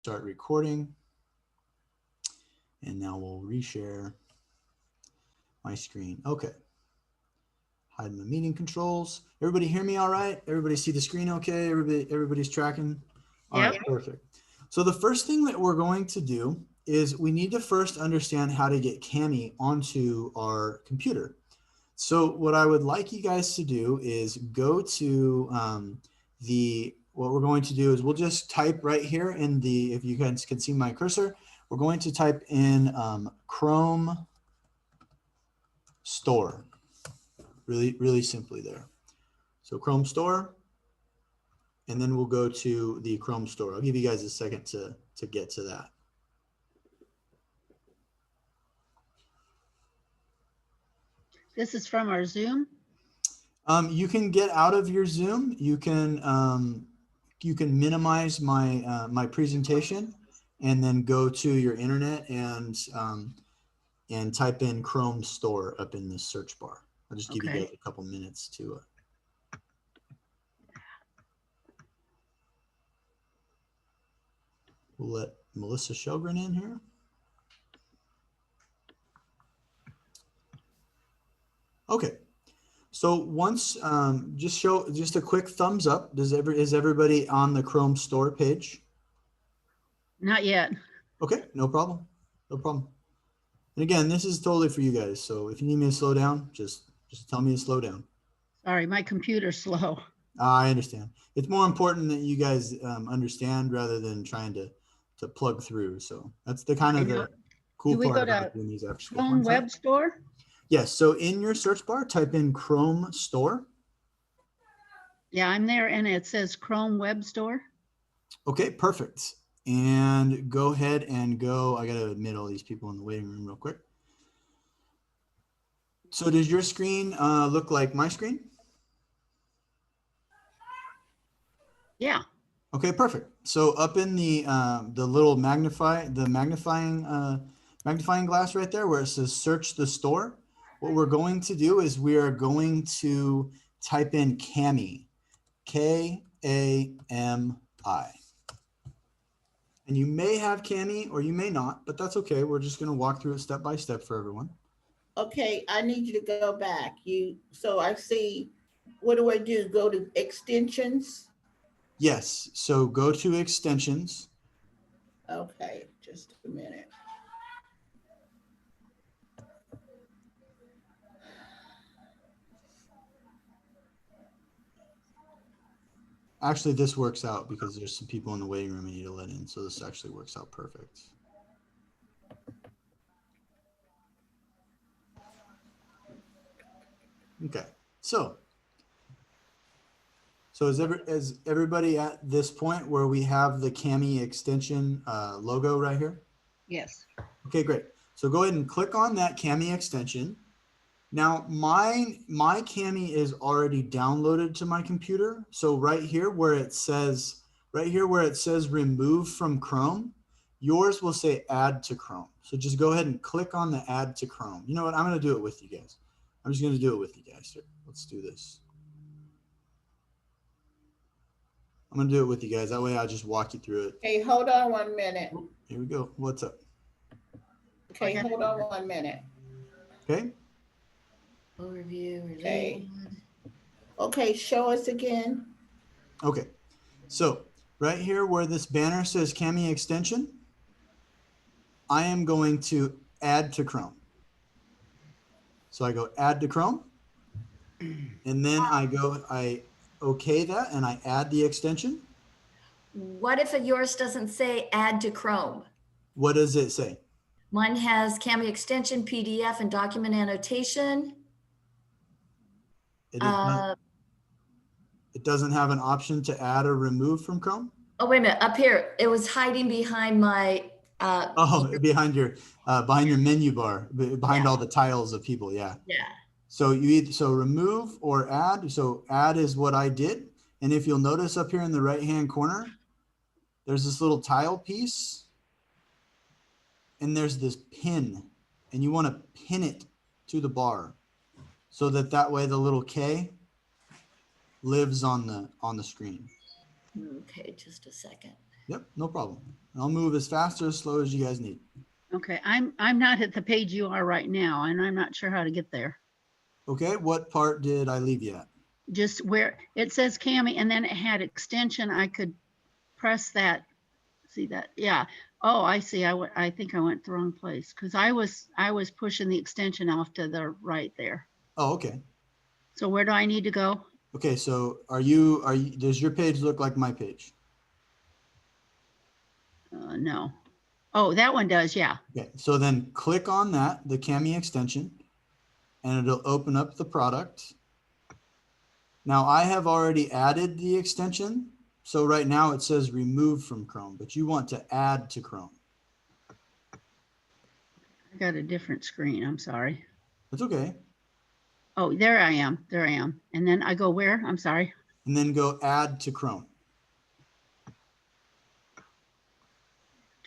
start recording. And now we'll reshare my screen. Okay. Hide my meeting controls. Everybody hear me all right? Everybody see the screen okay? Everybody's tracking? All right, perfect. So the first thing that we're going to do is we need to first understand how to get Cami onto our computer. So what I would like you guys to do is go to what we're going to do is we'll just type right here in the, if you guys can see my cursor, we're going to type in Chrome Store, really simply there. So Chrome Store, and then we'll go to the Chrome Store. I'll give you guys a second to get to that. This is from our Zoom? You can get out of your Zoom. You can minimize my my presentation, and then go to your internet and type in Chrome Store up in the search bar. I'll just give you guys a couple minutes to. We'll let Melissa Shelgren in here. Okay. So once, just a quick thumbs up. Is everybody on the Chrome Store page? Not yet. Okay, no problem. No problem. And again, this is totally for you guys. So if you need me to slow down, just tell me to slow down. Sorry, my computer's slow. I understand. It's more important that you guys understand rather than trying to plug through. So that's the kind of the cool part about doing these after school. Chrome Web Store? Yes. So in your search bar, type in Chrome Store. Yeah, I'm there and it says Chrome Web Store. Okay, perfect. And go ahead and go. I got to admit all these people in the waiting room real quick. So does your screen look like my screen? Yeah. Okay, perfect. So up in the little magnifying glass right there where it says search the store, what we're going to do is we are going to type in Cami, K-A-M-I. And you may have Cami or you may not, but that's okay. We're just going to walk through it step by step for everyone. Okay, I need you to go back. So I see, what do I do? Go to extensions? Yes, so go to extensions. Okay, just a minute. Actually, this works out because there's some people in the waiting room I need to let in, so this actually works out perfect. Okay, so is everybody at this point where we have the Cami extension logo right here? Yes. Okay, great. So go ahead and click on that Cami extension. Now my Cami is already downloaded to my computer. So right here where it says remove from Chrome, yours will say add to Chrome. So just go ahead and click on the add to Chrome. You know what? I'm going to do it with you guys. I'm just going to do it with you guys. Here. Let's do this. I'm going to do it with you guys. That way I'll just walk you through it. Hey, hold on 1 minute. Here we go. What's up? Okay, hold on 1 minute. Okay. Overview. Okay. Okay, show us again. Okay. So right here where this banner says Cami extension, I am going to add to Chrome. So I go add to Chrome, and then I okay that, and I add the extension. What if yours doesn't say add to Chrome? What does it say? Mine has Cami extension, PDF, and document annotation. It doesn't have an option to add or remove from Chrome? Oh, wait a minute. Up here, it was hiding behind my... behind your menu bar, behind all the tiles of people, yeah. Yeah. So you either remove or add. So add is what I did. And if you'll notice up here in the right-hand corner, there's this little tile piece. And there's this pin. And you want to pin it to the bar so that way the little K lives on the screen. Okay, just a second. Yep, no problem. I'll move as fast or as slow as you guys need. Okay, I'm not at the page you are right now, and I'm not sure how to get there. Okay, what part did I leave you at? Just where it says Cami and then it had extension, I could press that. See that? Yeah. Oh, I see. I think I went the wrong place because I was pushing the extension off to the right there. Oh, okay. So where do I need to go? Okay, so does your page look like my page? No. Oh, that one does. Yeah. Okay, so then click on that, the Cami extension, and it'll open up the product. Now I have already added the extension. So right now it says remove from Chrome, but you want to add to Chrome. I got a different screen. I'm sorry. That's okay. Oh, there I am. There I am. And then I go where? I'm sorry. And then go add to Chrome.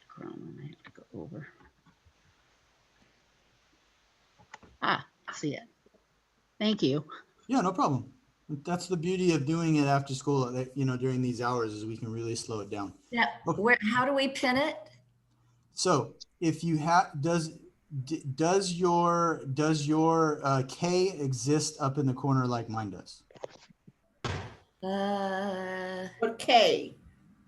Chrome. I have to go over. Ah, I see it. Thank you. Yeah, no problem. That's the beauty of doing it after school, during these hours is we can really slow it down. Yeah, Okay. how do we pin it? So if you have, does your K exist up in the corner like mine does? What K?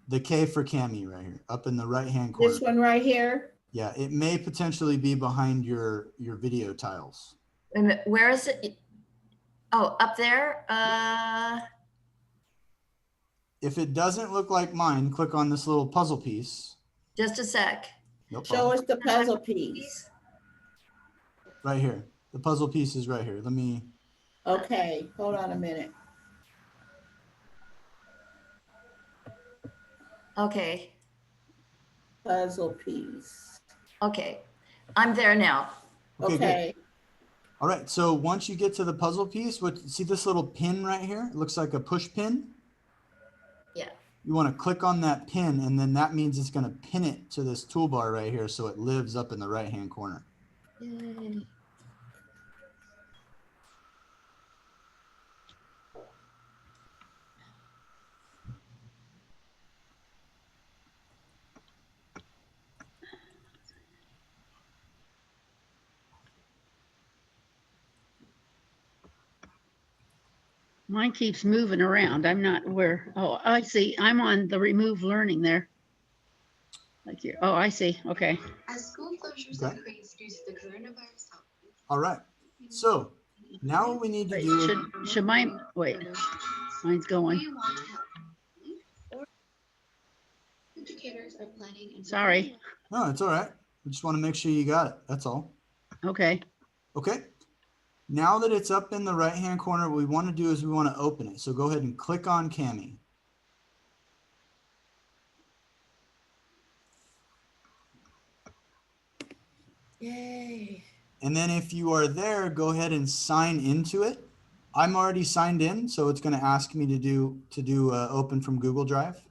The K for Cami right here, up in the right-hand corner. This one right here? Yeah, it may potentially be behind your video tiles. Wait a minute, where is it? Oh, up there? If it doesn't look like mine, click on this little puzzle piece. Just a sec. No Show problem. us the puzzle piece. Right here. The puzzle piece is right here. Let me. Okay, hold on a minute. Okay, Puzzle piece. okay. I'm there now. Okay, good. Okay, All right. So once you get to the puzzle piece, see this little pin right here? It looks like a push pin. Yeah. You want to click on that pin, and then that means it's going to pin it to this toolbar right here so it lives up in the right-hand corner. Yay. Mine keeps moving around. I'm not where. Oh, I see. I'm on the remove learning there. Like you. Oh, I see. Okay. As school closures Okay. increase due to the coronavirus outbreak. All right. So now what we need to Wait, do. should mine wait? Mine's going. We want to help. Or educators are planning. and Sorry. No, it's all right. I just want to make sure you got it. That's all. Okay. Okay. Now that it's up in the right-hand corner, what we want to do is we want to open it. So go ahead and click on Cami. yay. And then if you are there, go ahead and sign into it. I'm already signed in, so it's going to ask me to do open from Google Drive.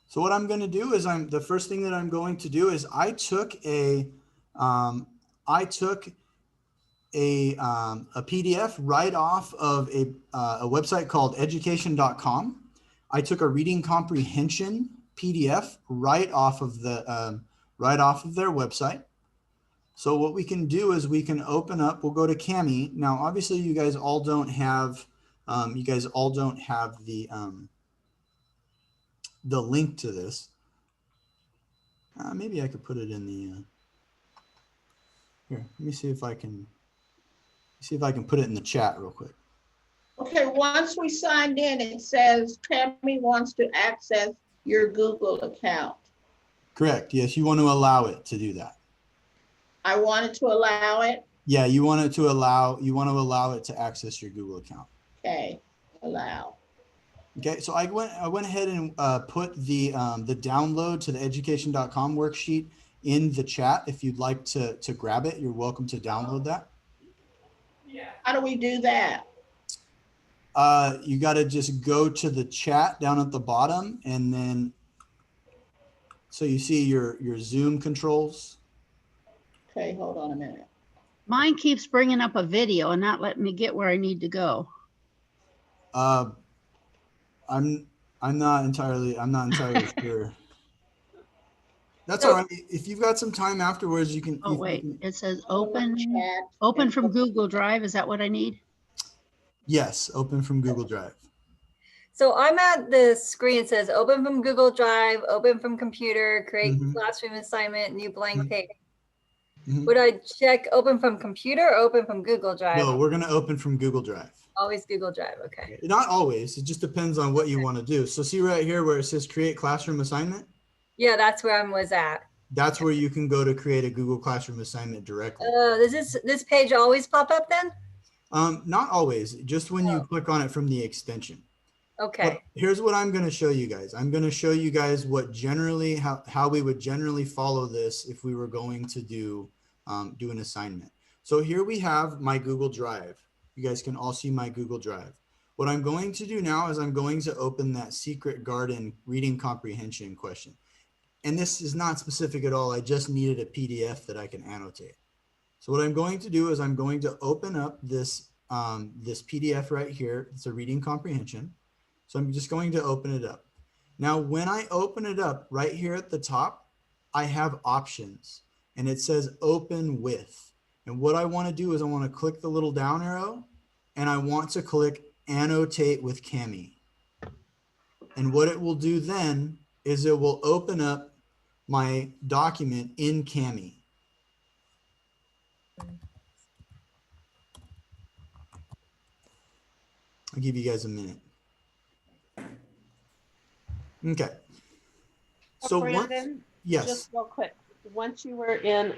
So what I'm going to do is the first thing that I'm going to do is I took a PDF right off of a website called education.com. I took a reading comprehension PDF right off of their website. So what we can do is we can open up. We'll go to Cami. Now, obviously, you guys all don't have the link to this. Maybe I could put it in the. Here, let me see if I can put it in the chat real quick. Okay, once we signed in, it says Tammy wants to access your Google account. Correct. Yes, you want to allow it to do that. I wanted to allow it. Yeah, you want to allow it to access your Google account. Okay, allow. Okay, so I went ahead and put the download to the education.com worksheet in the chat. If you'd like to grab it, you're welcome to download that. How do we do that? You got to just go to the chat down at the bottom, and then so you see your Zoom controls. Okay, hold on a minute. Mine keeps bringing up a video and not letting me get where I need to go. I'm not entirely sure. That's all right. If you've got some time afterwards, you can. Oh, wait, it says open, Chat. open from Google Drive. Is that what I need? Yes, open from Google Drive. So I'm at the screen. It says open from Google Drive, open from computer, create Mhm. classroom assignment, new blank Mhm. page. Mhm. Would I check open from computer or open from Google Drive? No, we're going to open from Google Drive. Always Google Drive. Okay. Not always. It just depends on what you want to do. So see right here where it says create classroom assignment. Yeah, that's where I was at. That's where you can go to create a Google Classroom assignment directly. Does this page always pop up then? Not always, just when you click on it from the extension. Okay. But here's what I'm going to show you guys. I'm going to show you guys what generally, how we would generally follow this if we were going to do an assignment. So here we have my Google Drive. You guys can all see my Google Drive. What I'm going to do now is I'm going to open that Secret Garden reading comprehension question. And this is not specific at all. I just needed a PDF that I can annotate. So what I'm going to do is I'm going to open up this, this PDF right here. It's a reading comprehension. So I'm just going to open it up. Now, when I open it up right here at the top, I have options and it says open with. And what I want to do is I want to click the little down arrow and I want to click annotate with Kami. And what it will do then is it will open up my document in Kami. I'll give you guys a minute. Okay. So Brandon, yes, just real quick, once you were in,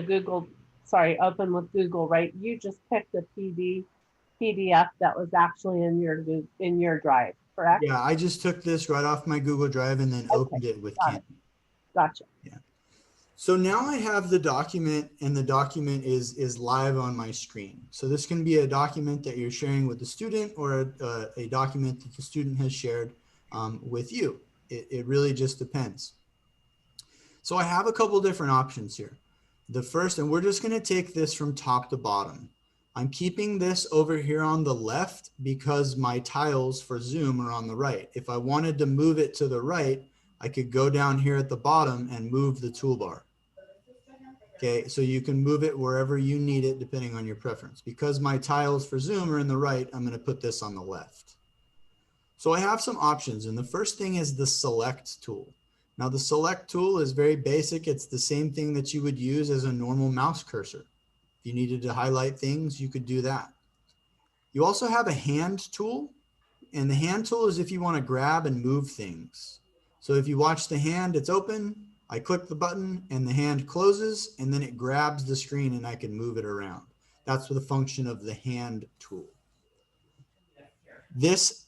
Google, open with Google, right? You just picked the PDF that was actually in your drive, correct? yeah, I just took this right off my Google Drive and then opened it with got Kami. it. Gotcha. Yeah. So now I have the document and the document is live on my screen. So this can be a document that you're sharing with the student or a document that the student has shared with you. It really just depends. So I have a couple different options here. The first, and we're just going to take this from top to bottom. I'm keeping this over here on the left because my tiles for Zoom are on the right. If I wanted to move it to the right, I could go down here at the bottom and move the toolbar. Okay, so you can move it wherever you need it depending on your preference. Because my tiles for Zoom are in the right, I'm going to put this on the left. So I have some options, and the first thing is the select tool. Now the select tool is very basic. It's the same thing that you would use as a normal mouse cursor. If you needed to highlight things, you could do that. You also have a hand tool, and the hand tool is if you want to grab and move things. So if you watch the hand, it's open, I click the button and the hand closes and then it grabs the screen and I can move it around. That's the function of the hand tool. This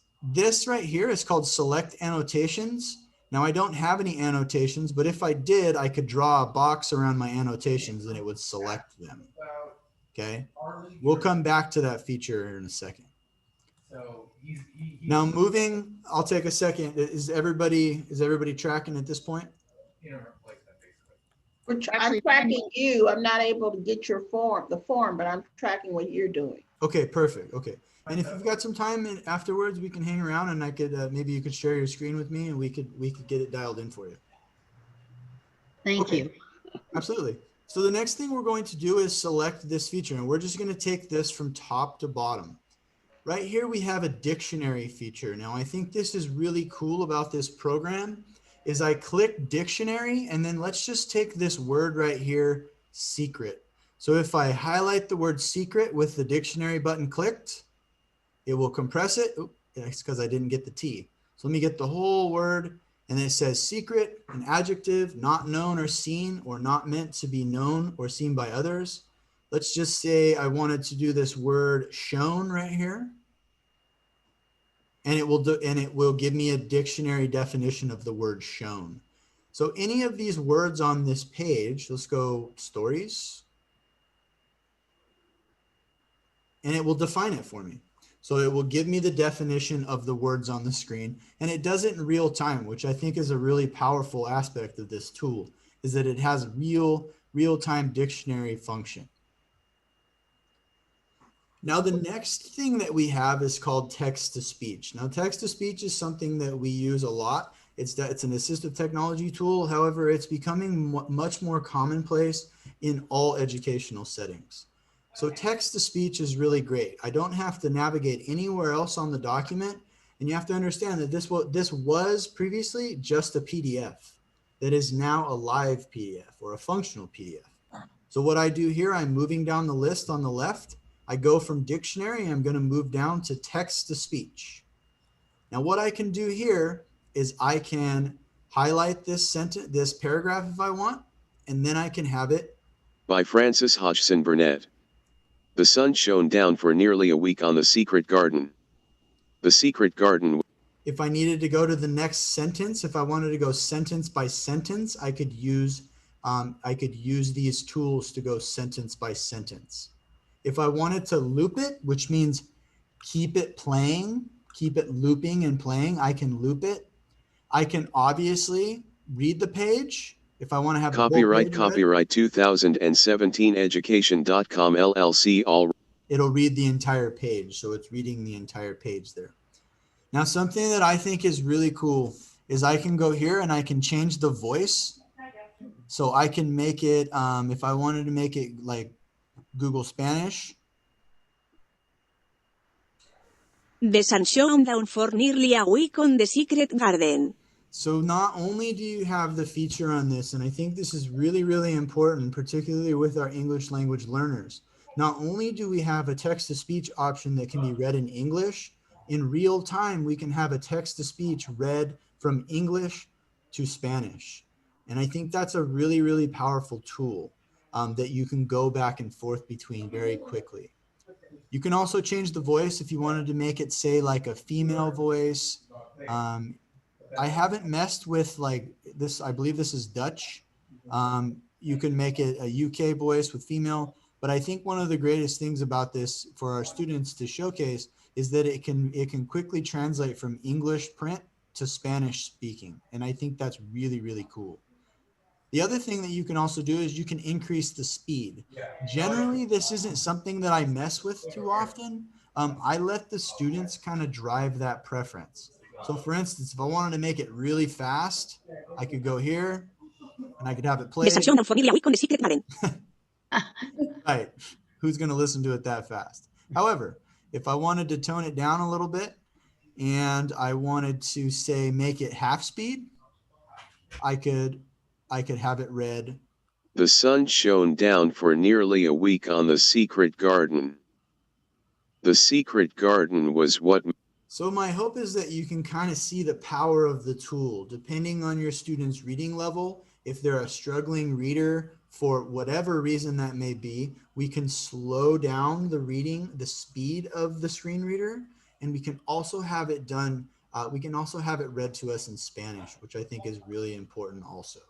right here is called select annotations. Now I don't have any annotations, but if I did, I could draw a box around my annotations and it would select them. Okay, we'll come back to that feature in a second. Now moving, I'll take a second. Is everybody tracking at this point? I'm tracking you. I'm not able to get your form, but I'm tracking what you're doing. Okay, perfect. Okay. And if you've got some time afterwards, we can hang around and I could, maybe you could share your screen with me and we could get it dialed in for you. Thank Okay. you. Absolutely. So the next thing we're going to do is select this feature, and we're just going to take this from top to bottom. Right here, we have a dictionary feature. Now, I think this is really cool about this program is I click dictionary, and then let's just take this word right here, secret. So if I highlight the word secret with the dictionary button clicked, it will compress it. Oops, it's because I didn't get the T. So let me get the whole word. And then it says secret, an adjective, not known or seen or not meant to be known or seen by others. Let's just say I wanted to do this word shown right here. And it will give me a dictionary definition of the word shown. So any of these words on this page, let's go stories. And it will define it for me. So it will give me the definition of the words on the screen, and it does it in real time, which I think is a really powerful aspect of this tool, is that it has real-time dictionary function. Now, the next thing that we have is called text to speech. Now, text to speech is something that we use a lot. It's an assistive technology tool. However, it's becoming much more commonplace in all educational settings. So text to speech is really great. I don't have to navigate anywhere else on the document. And you have to understand that this was previously just a PDF that is now a live PDF or a functional PDF. So what I do here, I'm moving down the list on the left. I go from dictionary, I'm going to move down to text to speech. Now what I can do here is I can highlight this sentence, this paragraph if I want, and then I can have it. By Francis Hodgson Burnett. The sun shone down for nearly a week on the secret garden. The secret garden. If I needed to go to the next sentence, if I wanted to go sentence by sentence, I could use these tools to go sentence by sentence. If I wanted to loop it, which means keep it playing, keep it looping and playing, I can loop it. I can obviously read the page. If I want to have copyright 2017 education.com LLC all. It'll read the entire page. So it's reading the entire page there. Now, something that I think is really cool is I can go here and I can change the voice. So I can make it, if I wanted to make it like Google Spanish. The sun shone down for nearly a week on the secret garden. So not only do you have the feature on this, and I think this is really, really important, particularly with our English language learners. Not only do we have a text-to-speech option that can be read in English, in real time, we can have a text-to-speech read from English to Spanish. And I think that's a really, really powerful tool that you can go back and forth between very quickly. You can also change the voice if you wanted to make it say like a female voice. I haven't messed with like this. I believe this is Dutch. You can make it a UK voice with female. But I think one of the greatest things about this for our students to showcase is that it can quickly translate from English print to Spanish speaking. And I think that's really, really cool. The other thing that you can also do is you can increase the speed. Generally, this isn't something that I mess with too often. I let the students kind of drive that preference. So for instance, if I wanted to make it really fast, I could go here and I could have it play. Right. Who's going to listen to it that fast? However, if I wanted to tone it down a little bit and I wanted to say, make it half speed, I could have it read. The sun shone down for nearly a week on the secret garden. The secret garden was what. So my hope is that you can kind of see the power of the tool, depending on your student's reading level. If they're a struggling reader, for whatever reason that may be, we can slow down the reading, the speed of the screen reader, and we can also have it done. We can also have it read to us in Spanish, which I think is really important also.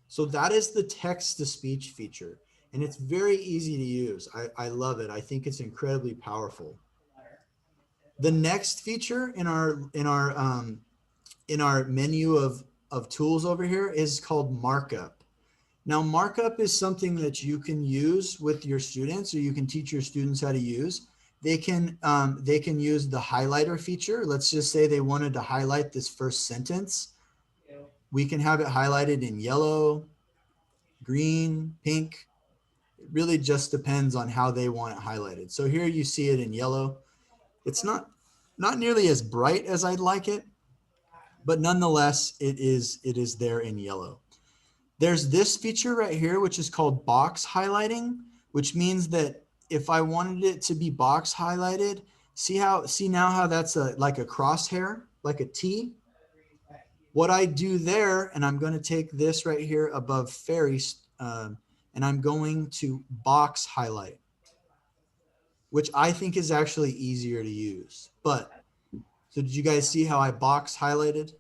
So that is the text-to-speech feature, and it's very easy to use. I love it. I think it's incredibly powerful. The next feature in our menu of tools over here is called markup. Now, markup is something that you can use with your students, or you can teach your students how to use. They can use the highlighter feature. Let's just say they wanted to highlight this first sentence. We can have it highlighted in yellow, green, pink. It really just depends on how they want it highlighted. So here you see it in yellow. It's not nearly as bright as I'd like it, but nonetheless, it is there in yellow. There's this feature right here, which is called box highlighting, which means that if I wanted it to be box highlighted, see now how that's like a crosshair, like a T? What I do there, and I'm going to take this right here above fairy, and I'm going to box highlight, which I think is actually easier to use. But, so did you guys see how I box highlighted?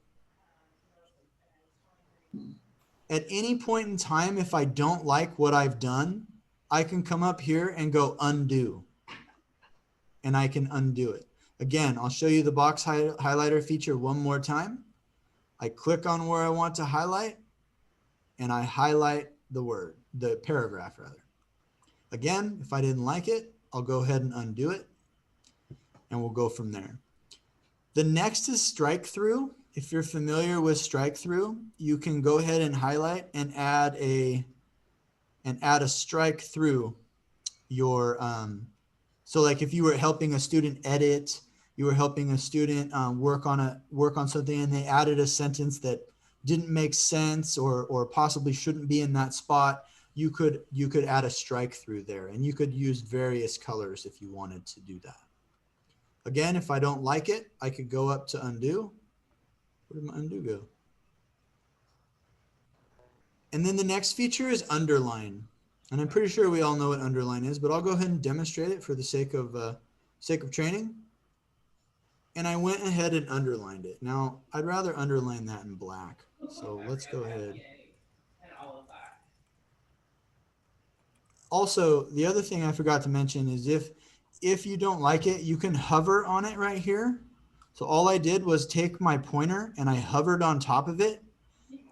At any point in time, if I don't like what I've done, I can come up here and go undo, and I can undo it. Again, I'll show you the box highlighter feature one more time. I click on where I want to highlight, and I highlight the word, the paragraph rather. Again, if I didn't like it, I'll go ahead and undo it, and we'll go from there. The next is strike through. If you're familiar with strike through, you can go ahead and highlight and add a strike through your, so like if you were helping a student edit, you were helping a student work on something, and they added a sentence that didn't make sense or possibly shouldn't be in that spot, you could add a strike through there, and you could use various colors if you wanted to do that. Again, if I don't like it, I could go up to undo. Where did my undo go? And then the next feature is underline. And I'm pretty sure we all know what underline is, but I'll go ahead and demonstrate it for the sake of training. And I went ahead and underlined it. Now, I'd rather underline that in black. So let's go ahead. Also, the other thing I forgot to mention is if you don't like it, you can hover on it right here. So all I did was take my pointer and I hovered on top of it,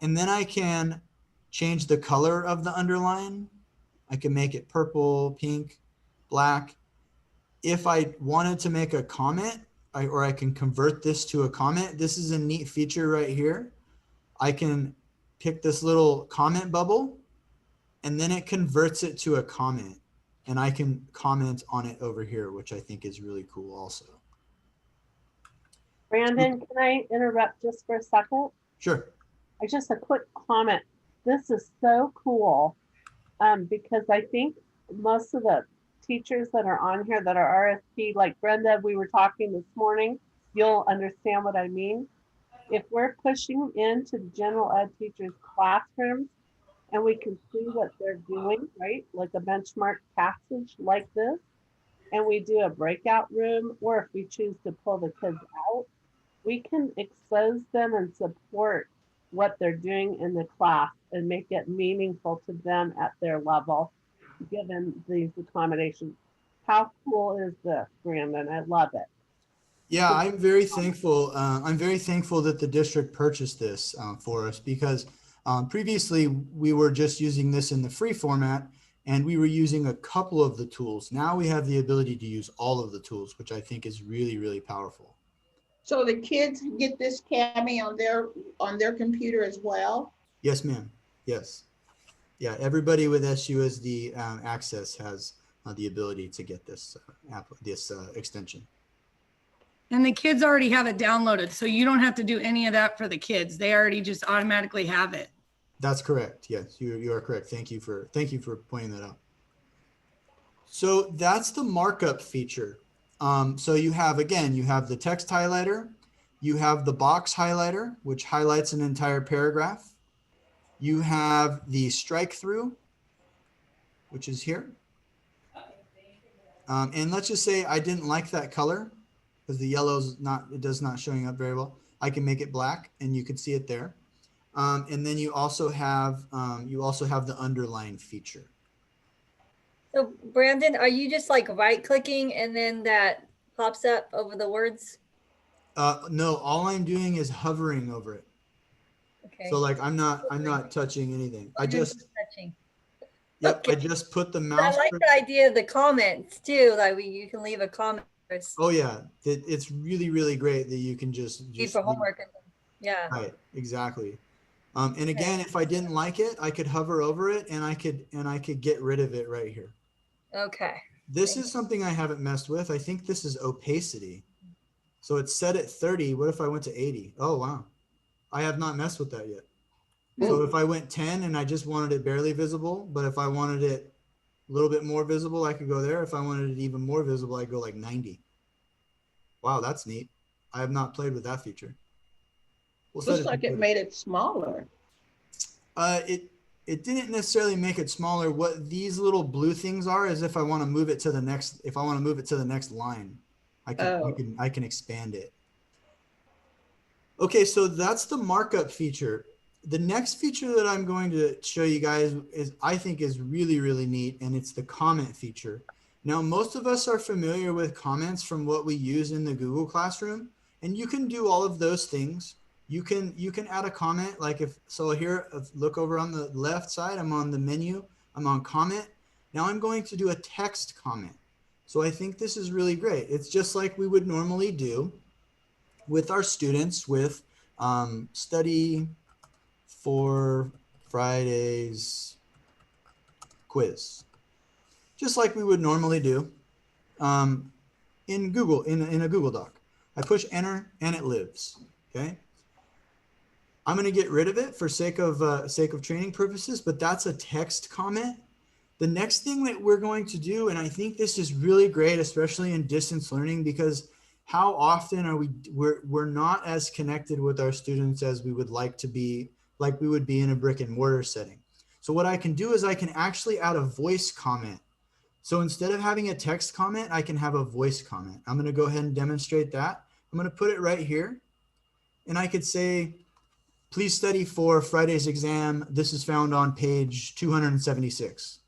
and then I can change the color of the underline. I can make it purple, pink, black. If I wanted to make a comment, or I can convert this to a comment, this is a neat feature right here. I can pick this little comment bubble, and then it converts it to a comment, and I can comment on it over here, which I think is really cool also. Brandon, can I interrupt just for a second? Sure. Just a quick comment. This is so cool because I think most of the teachers that are on here that are RSP, like Brenda, we were talking this morning, you'll understand what I mean. If we're pushing into the general ed teachers' classrooms and we can see what they're doing, right? Like a benchmark passage like this, and we do a breakout room, or if we choose to pull the kids out, we can expose them and support what they're doing in the class and make it meaningful to them at their level, given these accommodations. How cool is this, Brandon? I love it. Yeah, I'm very thankful. I'm very thankful that the district purchased this for us, because previously we were just using this in the free format, and we were using a couple of the tools. Now we have the ability to use all of the tools, which I think is really, really powerful. So the kids get this Cami on their computer as well? Yes, ma'am. Yes. Yeah, everybody with SUSD access has the ability to get this extension. And the kids already have it downloaded, so you don't have to do any of that for the kids. They already just automatically have it. That's correct. Yes, you are correct. Thank you for pointing that out. So that's the markup feature. So you have the text highlighter, you have the box highlighter, which highlights an entire paragraph. You have the strike through, which is here. And let's just say I didn't like that color because the yellow's not showing up very well. I can make it black, and you can see it there. And then you also have the underline feature. So Brandon, are you just like right clicking and then that pops up over the words? No, all I'm doing is hovering over it. Okay. So like I'm not touching anything. I just touching. Yep, Okay. I just put the mouse. I like the idea of the comments too. Like you can leave a comment. Oh yeah, it's really, really great that you can just for homework. Yeah. Right, exactly. And again, if I didn't like it, I could hover over it, and I could get rid of it right here. Okay. This is something I haven't messed with. I think this is opacity. So it's set at 30. What if I went to 80? Oh, wow. I have not messed with that yet. So if I went 10 and I just wanted it barely visible, but if I wanted it a little bit more visible, I could go there. If I wanted it even more visible, I'd go like 90. Wow, that's neat. I have not played with that feature. Looks like it made it smaller. It didn't necessarily make it smaller. What these little blue things are is if I want to move it to the next line, I can expand it. Okay, so that's the markup feature. The next feature that I'm going to show you guys I think is really, really neat, and it's the comment feature. Now, most of us are familiar with comments from what we use in the Google Classroom, and you can do all of those things. You can add a comment, like here, look over on the left side, I'm on the menu, I'm on comment. Now I'm going to do a text comment. So I think this is really great. It's just like we would normally do with our students with study for Friday's quiz, just like we would normally do in Google, in a Google Doc. I push enter and it lives, okay? I'm gonna get rid of it for sake of training purposes, but that's a text comment. The next thing that we're going to do, and I think this is really great, especially in distance learning, because how often are we're not as connected with our students as we would like to be, like we would be in a brick and mortar setting. So what I can do is I can actually add a voice comment. So instead of having a text comment, I can have a voice comment. I'm gonna go ahead and demonstrate that. I'm gonna put it right here. And I could say, please study for Friday's exam. This is found on page 276.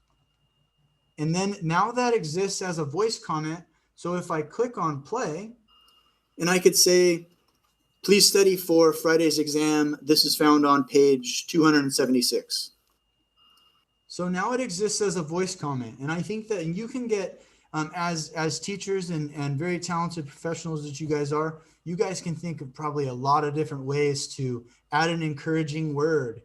And then now that exists as a voice comment. So if I click on play, and I could say, please study for Friday's exam. This is found on page 276. So now it exists as a voice comment. And I think that you can get, as teachers and very talented professionals that you guys are, you guys can think of probably a lot of different ways to add an encouraging word.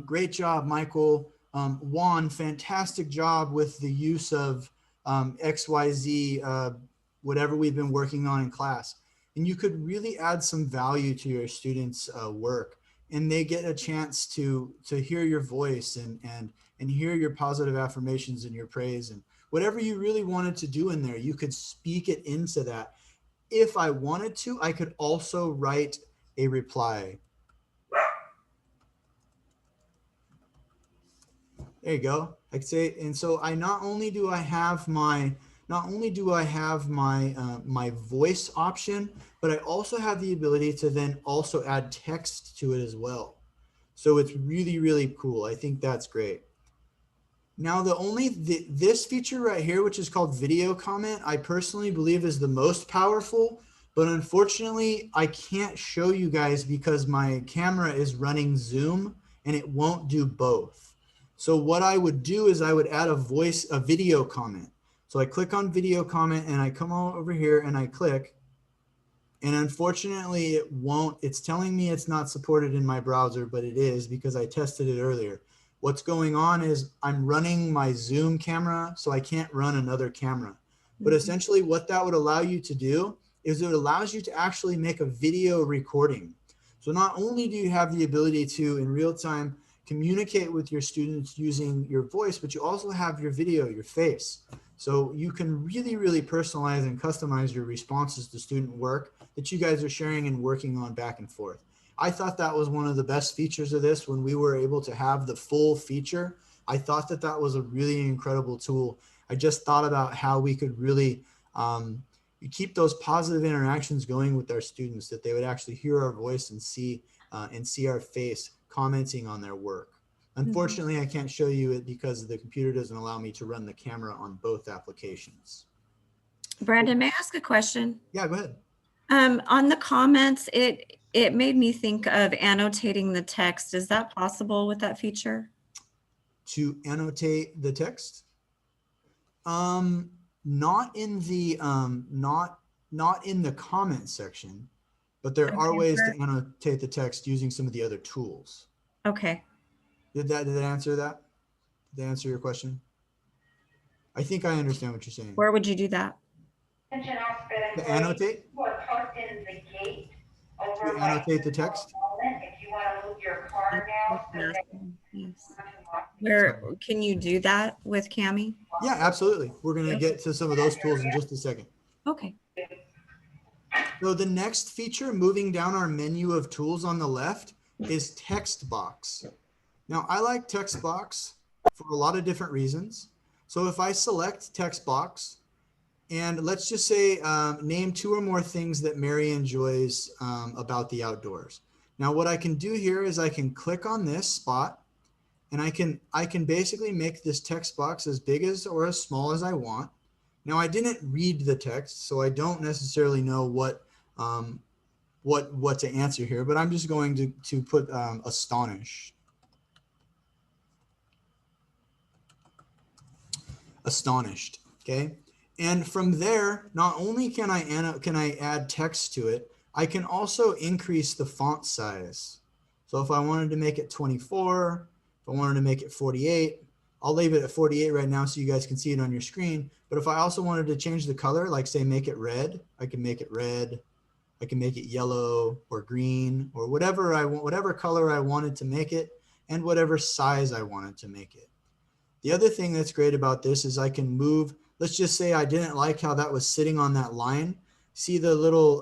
Great job, Michael. Juan, fantastic job with the use of XYZ, whatever we've been working on in class. And you could really add some value to your students' work, and they get a chance to hear your voice and hear your positive affirmations and your praise, and whatever you really wanted to do in there, you could speak it into that. If I wanted to, I could also write a reply. There you go. I could say, and so I not only do I have my my voice option, but I also have the ability to then also add text to it as well. So it's really, really cool. I think that's great. Now, this feature right here, which is called video comment, I personally believe is the most powerful, but unfortunately I can't show you guys because my camera is running Zoom and it won't do both. So what I would do is I would add a video comment. So I click on video comment and I come over here and I click, and unfortunately it won't. It's telling me it's not supported in my browser, but it is because I tested it earlier. What's going on is I'm running my Zoom camera, so I can't run another camera. But essentially what that would allow you to do is it allows you to actually make a video recording. So not only do you have the ability to, in real time, communicate with your students using your voice, but you also have your video, your face. So you can really, really personalize and customize your responses to student work that you guys are sharing and working on back and forth. I thought that was one of the best features of this when we were able to have the full feature. I thought that that was a really incredible tool. I just thought about how we could really keep those positive interactions going with our students, that they would actually hear our voice and see our face commenting on their work. Unfortunately, I can't show you it because the computer doesn't allow me to run the camera on both applications. Brandon, may I ask a question? Yeah, go ahead. On the comments, it made me think of annotating the text. Is that possible with that feature? To annotate the text? Not in the comment section, but there are ways to annotate the text using some of the other tools. Okay. Did that answer that? Did that answer your question? I think I understand what you're saying. Where would you do that? To annotate? To annotate the text? Yes. Where can you do that with Cami? Yeah, absolutely. We're going to get to some of those tools in just a second. Okay. So the next feature, moving down our menu of tools on the left, is text box. Now, I like text box for a lot of different reasons. So if I select text box, and let's just say name 2 or more things that Mary enjoys about the outdoors. Now, what I can do here is I can click on this spot, and I can basically make this text box as big as or as small as I want. Now, I didn't read the text, so I don't necessarily know what to answer here, but I'm just going to put astonished. Astonished, okay? And from there, not only can I add text to it, I can also increase the font size. So if I wanted to make it 24, if I wanted to make it 48, I'll leave it at 48 right now so you guys can see it on your screen. But if I also wanted to change the color, like say make it red, I can make it red. I can make it yellow or green or whatever I want, whatever color I wanted to make it and whatever size I wanted to make it. The other thing that's great about this is I can move, let's just say I didn't like how that was sitting on that line. See the little,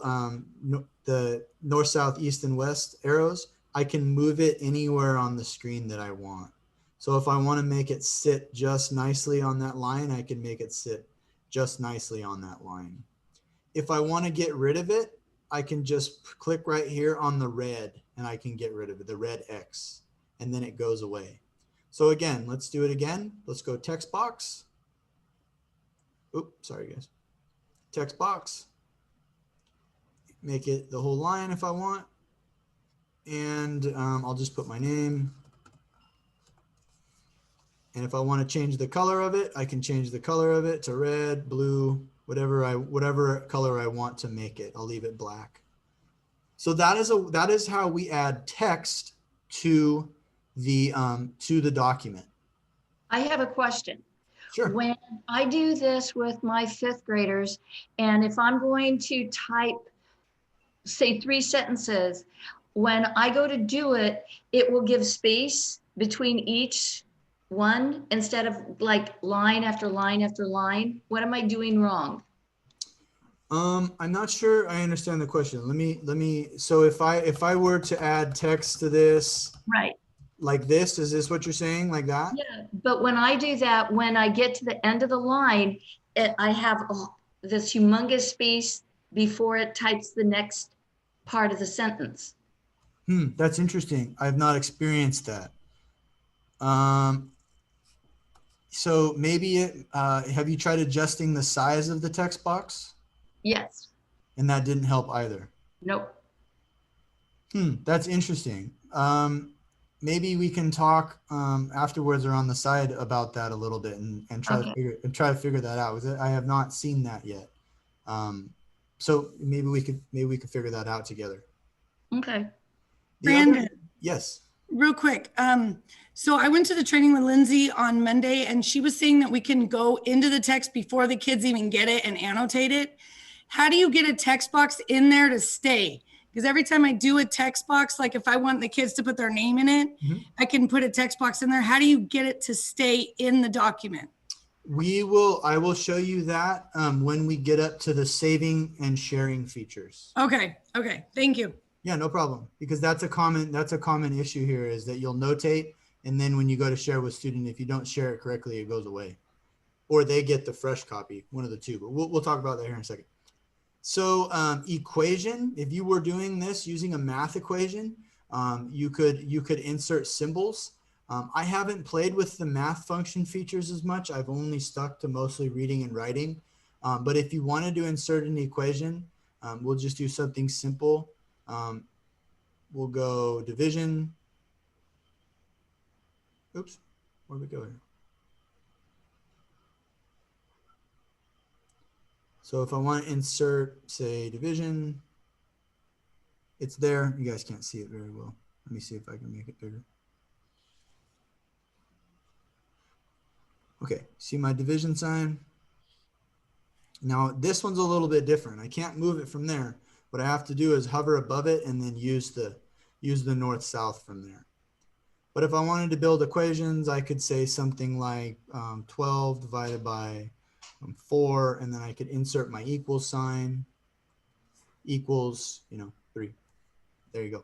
the north, south, east, and west arrows? I can move it anywhere on the screen that I want. So if I want to make it sit just nicely on that line, I can make it sit just nicely on that line. If I want to get rid of it, I can just click right here on the red and I can get rid of it, the red X, and then it goes away. So again, let's do it again. Let's go text box. Oops, sorry guys. Text box. Make it the whole line if I want. And I'll just put my name. And if I want to change the color of it, I can change the color of it to red, blue, whatever color I want to make it. I'll leave it black. So that is how we add text to the document. I have a question. Sure. When I do this with my 5th graders, and if I'm going to type, say 3 sentences, when I go to do it, it will give space between each one instead of like line after line after line. What am I doing wrong? I'm not sure I understand the question. Let me, so if I were to add text to this, right, like this, is this what you're saying, like that? Yeah, but when I do that, when I get to the end of the line, I have this humongous space before it types the next part of the sentence. That's interesting. I've not experienced that. So maybe have you tried adjusting the size of the text box? Yes. And that didn't help either. Nope. That's interesting. Maybe we can talk afterwards or on the side about that a little bit and try to figure that out. I have not seen that yet. So maybe we could figure that out together. Okay. Brandon. Yes. Real quick. So I went to the training with Lindsay on Monday and she was saying that we can go into the text before the kids even get it and annotate it. How do you get a text box in there to stay? Because every time I do a text box, like if I want the kids to put their name in it, I can put a text box in there. How do you get it to stay in the document? I will show you that when we get up to the saving and sharing features. Okay. Thank you. Yeah, no problem. Because that's a common issue here is that you'll notate. And then when you go to share with student, if you don't share it correctly, it goes away or they get the fresh copy, one of the two, but we'll talk about that here in a second. So equation, if you were doing this using a math equation, you could insert symbols. I haven't played with the math function features as much. I've only stuck to mostly reading and writing. But if you wanted to insert an equation, we'll just do something simple. We'll go division. Oops, where'd we go here? So if I want to insert, say, division, it's there. You guys can't see it very well. Let me see if I can make it bigger. Okay, see my division sign? Now this one's a little bit different. I can't move it from there. What I have to do is hover above it and then use the north-south from there. But if I wanted to build equations, I could say something like 12 divided by 4, and then I could insert my equal sign, equals, 3. There you go.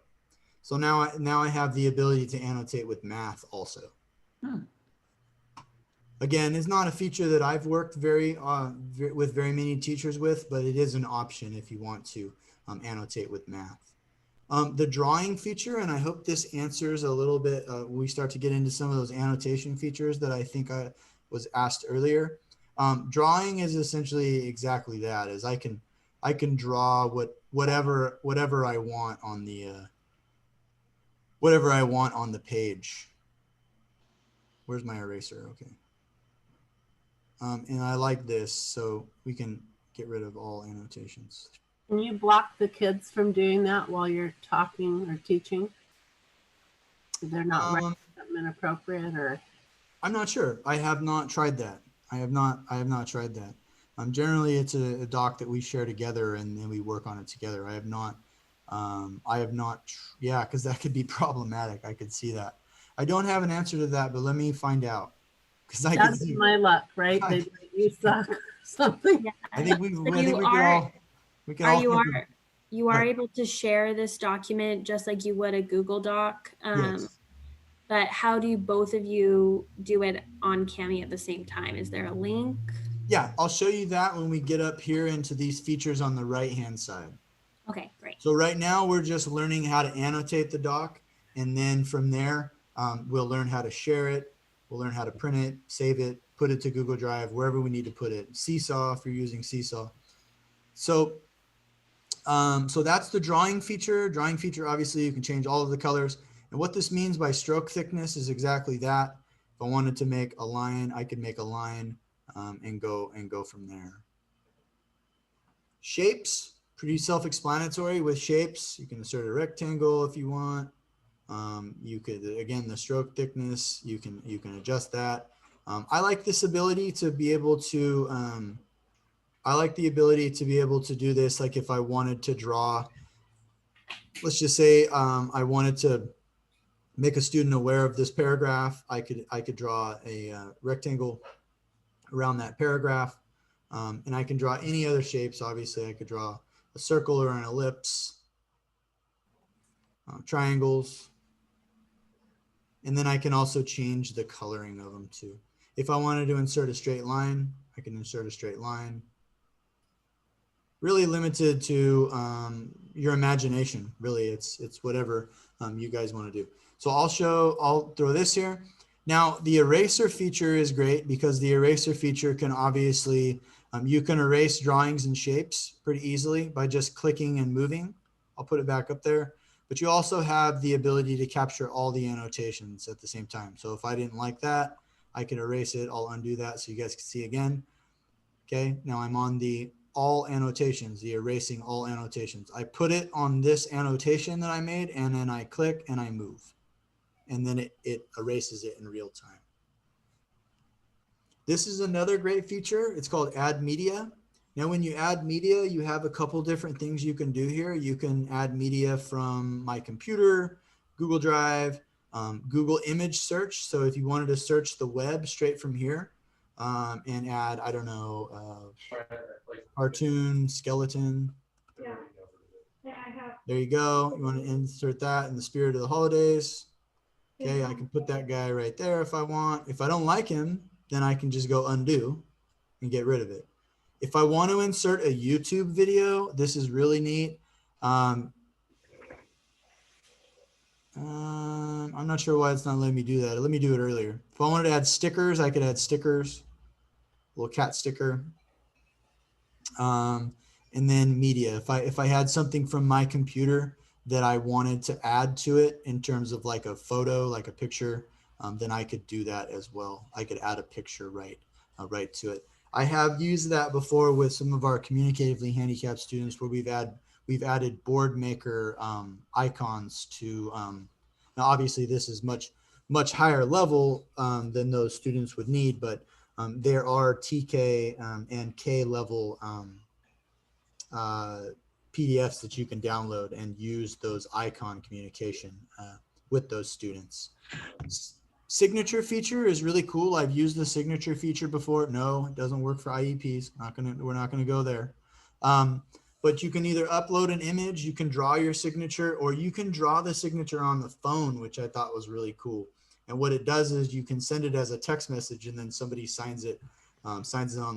So now I have the ability to annotate with math also. Again, it's not a feature that I've worked with very many teachers with, but it is an option if you want to annotate with math. The drawing feature, and I hope this answers a little bit, we start to get into some of those annotation features that I think I was asked earlier. Drawing is essentially exactly that, is I can draw whatever I want on the page. Where's my eraser? Okay. And I like this, so we can get rid of all annotations. Can you block the kids from doing that while you're talking or teaching? So they're not writing something inappropriate, or? I'm not sure. I have not tried that. I have not tried that. Generally it's a doc that we share together and then we work on it together. I have not, yeah, because that could be problematic. I could see that. I don't have an answer to that, but let me find out. Because I That's my luck, right? You suck or something. Yeah. I think we So can all you are able to share this document just like you would a Google Doc. Yes. But how do both of you do it on Kami at the same time? Is there a link? Yeah, I'll show you that when we get up here into these features on the right-hand side. Okay, great. So right now we're just learning how to annotate the doc. And then from there, we'll learn how to share it. We'll learn how to print it, save it, put it to Google Drive, wherever we need to put it. Seesaw, if you're using Seesaw. So, so that's the drawing feature. Drawing feature, obviously, you can change all of the colors. And what this means by stroke thickness is exactly that. If I wanted to make a line, I could make a line and go from there. Shapes, pretty self-explanatory. With shapes, you can insert a rectangle if you want. You could, again, the stroke thickness, you can adjust that. I like this ability to be able to, I like the ability to be able to do this. Like if I wanted to draw, let's just say I wanted to make a student aware of this paragraph, I could draw a rectangle around that paragraph. And I can draw any other shapes. Obviously I could draw a circle or an ellipse, triangles. And then I can also change the coloring of them too. If I wanted to insert a straight line, I can insert a straight line. Really limited to your imagination. Really, it's whatever you guys want to do. So I'll throw this here. Now the eraser feature is great because the eraser feature can obviously, you can erase drawings and shapes pretty easily by just clicking and moving. I'll put it back up there. But you also have the ability to capture all the annotations at the same time. So if I didn't like that, I could erase it. I'll undo that so you guys can see again. Okay, now I'm on the all annotations, the erasing all annotations. I put it on this annotation that I made and then I click and I move. And then it erases it in real time. This is another great feature. It's called Add Media. Now, when you add media, you have a couple different things you can do here. You can add media from my computer, Google Drive, Google image search. So if you wanted to search the web straight from here and add, I don't know, cartoon, skeleton. Yeah. Yeah, I have. There you go. You want to insert that in the spirit of the holidays. Okay, I can put that guy right there if I want. If I don't like him, then I can just go undo and get rid of it. If I want to insert a YouTube video, this is really neat. I'm not sure why it's not letting me do that. Let me do it earlier. If I wanted to add stickers, I could add stickers, a little cat sticker. And then media. If I had something from my computer that I wanted to add to it in terms of like a photo, like a picture, then I could do that as well. I could add a picture right to it. I have used that before with some of our communicatively handicapped students where we've added board maker icons to, now obviously this is much higher level than those students would need, but there are TK and K level PDFs that you can download and use those icon communication with those students. Signature feature is really cool. I've used the signature feature before. No, it doesn't work for IEPs. We're not gonna go there. But you can either upload an image, you can draw your signature, or you can draw the signature on the phone, which I thought was really cool. And what it does is you can send it as a text message and then somebody signs it on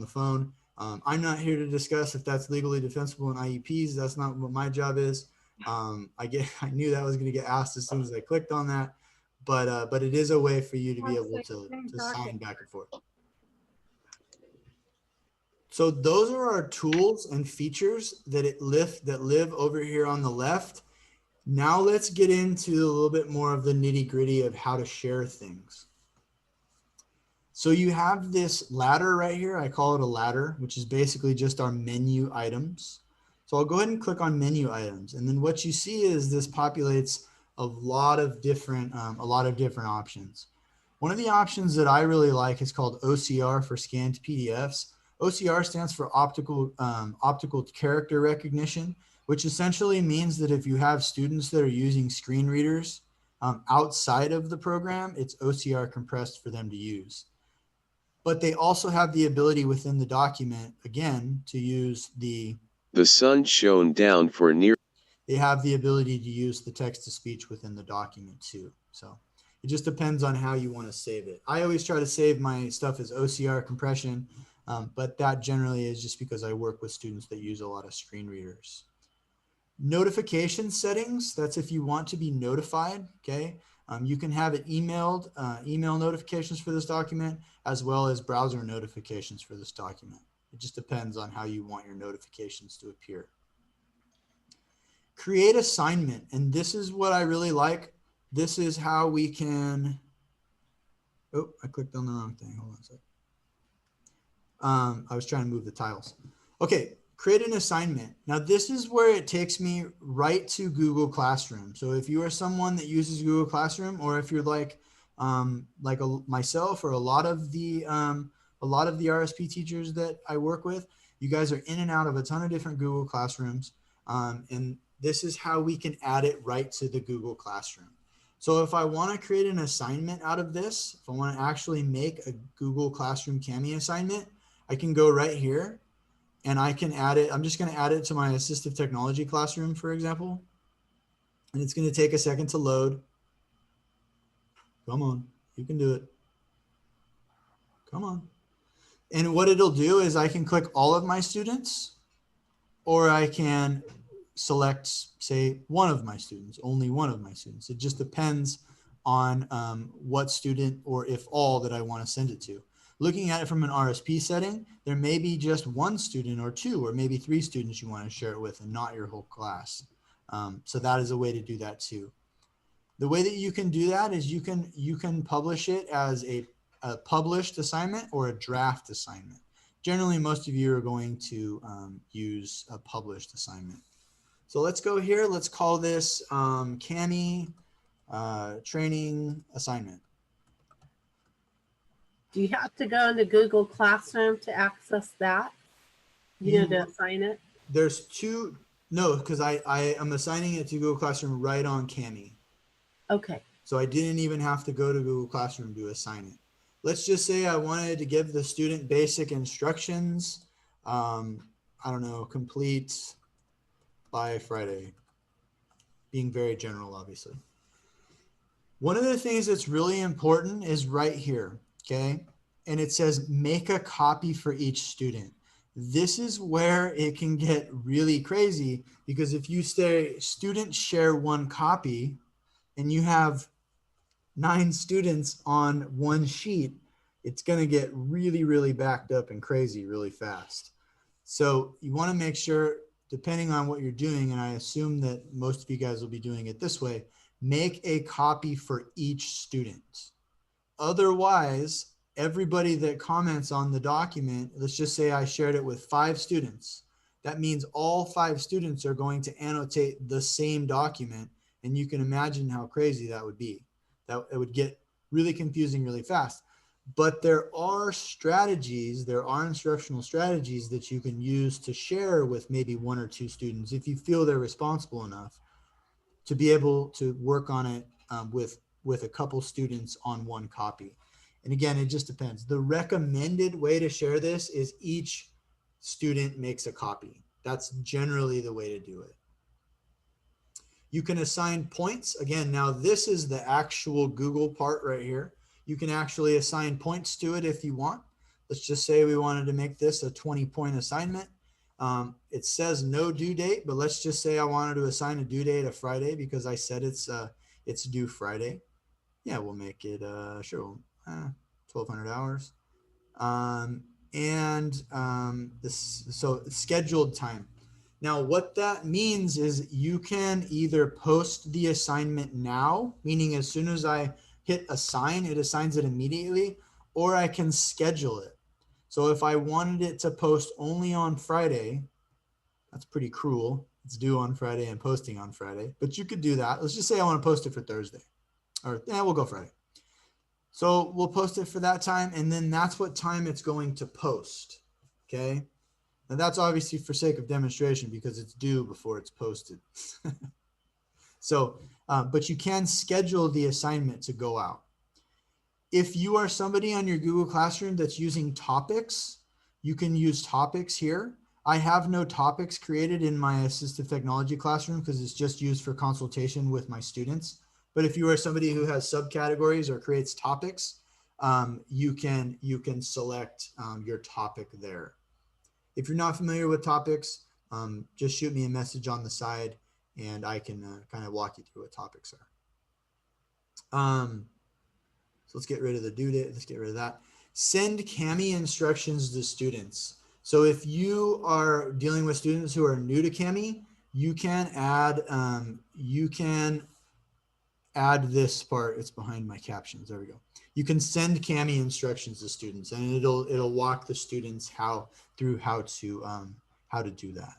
the phone. I'm not here to discuss if that's legally defensible in IEPs. That's not what my job is. I knew that was gonna get asked as soon as I clicked on that. But it is a way for you to be able to sign back and forth. So those are our tools and features that live over here on the left. Now let's get into a little bit more of the nitty gritty of how to share things. So you have this ladder right here. I call it a ladder, which is basically just our menu items. So I'll go ahead and click on menu items. And then what you see is this populates a lot of different options. One of the options that I really like is called OCR for scanned PDFs. OCR stands for optical character recognition, which essentially means that if you have students that are using screen readers outside of the program, it's OCR compressed for them to use. But they also have the ability within the document, again, to use the sun shone down for near. They have the ability to use the text to speech within the document too. So it just depends on how you want to save it. I always try to save my stuff as OCR compression, but that generally is just because I work with students that use a lot of screen readers. Notification settings, that's if you want to be notified, okay? You can have it emailed, email notifications for this document, as well as browser notifications for this document. It just depends on how you want your notifications to appear. Create assignment, and this is what I really like. This is how we can, oh, I clicked on the wrong thing, hold on a sec. I was trying to move the tiles. Okay, create an assignment. Now this is where it takes me right to Google Classroom. So if you are someone that uses Google Classroom, or if you're like myself or a lot of the RSP teachers that I work with, you guys are in and out of a ton of different Google Classrooms. And this is how we can add it right to the Google Classroom. So if I want to create an assignment out of this, if I want to actually make a Google Classroom Kami assignment, I can go right here and I can add it. I'm just going to add it to my assistive technology classroom, for example. And it's going to take a second to load. Come on, you can do it. Come on. And what it'll do is I can click all of my students, or I can select, say, one of my students, only one of my students. It just depends on what student or if all that I want to send it to. Looking at it from an RSP setting, there may be just one student or two, or maybe 3 students you want to share it with and not your whole class. So that is a way to do that too. The way that you can do that is you can publish it as a published assignment or a draft assignment. Generally, most of you are going to use a published assignment. So let's go here. Let's call this Kami training assignment. Do you have to go into Google Classroom to access that? You know, to assign it? There's two, no, because I am assigning it to Google Classroom right on Kami. Okay. So I didn't even have to go to Google Classroom to assign it. Let's just say I wanted to give the student basic instructions. I don't know, complete by Friday. Being very general, obviously. One of the things that's really important is right here, okay? And it says make a copy for each student. This is where it can get really crazy, because if you say students share one copy and you have 9 students on one sheet, it's going to get really, really backed up and crazy really fast. So you want to make sure, depending on what you're doing, and I assume that most of you guys will be doing it this way, make a copy for each student. Otherwise, everybody that comments on the document, let's just say I shared it with 5 students. That means all 5 students are going to annotate the same document. And you can imagine how crazy that would be. That it would get really confusing really fast. But there are strategies, there are instructional strategies that you can use to share with maybe 1 or 2 students if you feel they're responsible enough to be able to work on it with a couple students on one copy. And again, it just depends. The recommended way to share this is each student makes a copy. That's generally the way to do it. You can assign points. Again, now this is the actual Google part right here. You can actually assign points to it if you want. Let's just say we wanted to make this a 20-point assignment. It says no due date, but let's just say I wanted to assign a due date of Friday because I said it's due Friday. Yeah, we'll make it, sure, 1,200 hours. So scheduled time. Now, what that means is you can either post the assignment now, meaning as soon as I hit assign, it assigns it immediately, or I can schedule it. So if I wanted it to post only on Friday, that's pretty cruel. It's due on Friday and posting on Friday, but you could do that. Let's just say I want to post it for Thursday, or yeah, we'll go Friday. So we'll post it for that time, and then that's what time it's going to post. Okay. And that's obviously for sake of demonstration because it's due before it's posted. So, but you can schedule the assignment to go out. If you are somebody on your Google Classroom that's using topics, you can use topics here. I have no topics created in my assistive technology classroom because it's just used for consultation with my students. But if you are somebody who has subcategories or creates topics, you can select your topic there. If you're not familiar with topics, just shoot me a message on the side and I can kind of walk you through what topics are. So let's get rid of the due date. Let's get rid of that. Send Kami instructions to students. So if you are dealing with students who are new to Kami, you can add this part. It's behind my captions. There we go. You can send Kami instructions to students, and it'll walk the students through how to do that.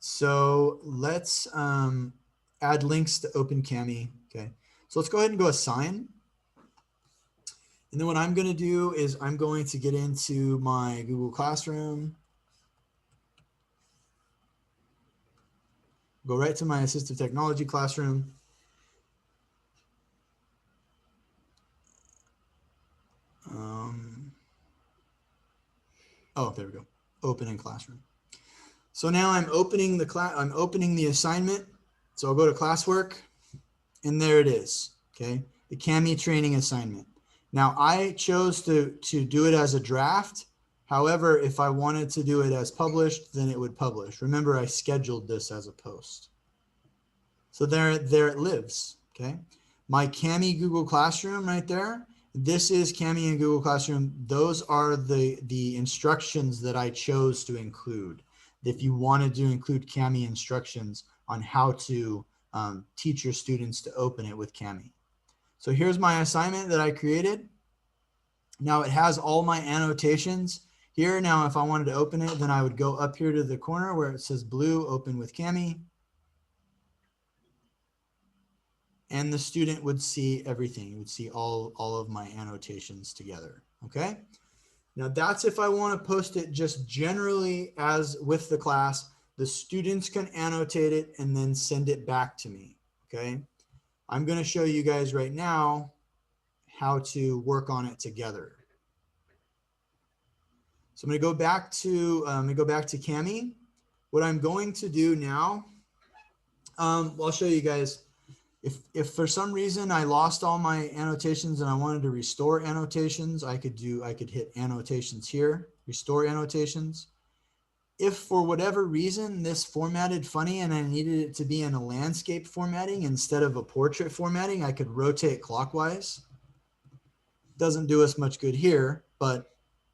So let's add links to Open Kami. Okay. So let's go ahead and go assign. And then what I'm going to do is I'm going to get into my Google Classroom. Go right to my assistive technology classroom. Oh, there we go. Open in Classroom. So now I'm opening the assignment. So I'll go to classwork and there it is. Okay. The Kami training assignment. Now I chose to do it as a draft. However, if I wanted to do it as published, then it would publish. Remember, I scheduled this as a post. So there it lives. Okay. My Kami Google Classroom right there. This is Kami and Google Classroom. Those are the instructions that I chose to include. If you wanted to include Kami instructions on how to teach your students to open it with Kami. So here's my assignment that I created. Now it has all my annotations here. Now, if I wanted to open it, then I would go up here to the corner where it says blue, open with Kami. And the student would see everything. You would see all of my annotations together. Okay. Now that's if I want to post it just generally as with the class. The students can annotate it and then send it back to me. Okay. I'm going to show you guys right now how to work on it together. So I'm going to go back to Kami. What I'm going to do now, I'll show you guys. If for some reason I lost all my annotations and I wanted to restore annotations, I could hit annotations here, restore annotations. If for whatever reason this formatted funny and I needed it to be in a landscape formatting instead of a portrait formatting, I could rotate clockwise. Doesn't do us much good here, but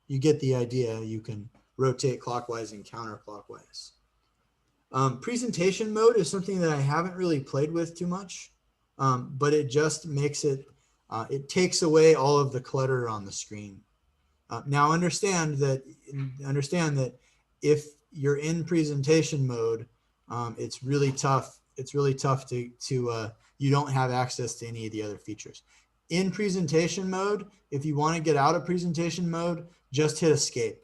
you get the idea. You can rotate clockwise and counterclockwise. Presentation mode is something that I haven't really played with too much. But it just makes it, it takes away all of the clutter on the screen. Now understand that if you're in presentation mode, it's really tough. It's really tough to you don't have access to any of the other features. In presentation mode, if you want to get out of presentation mode, just hit escape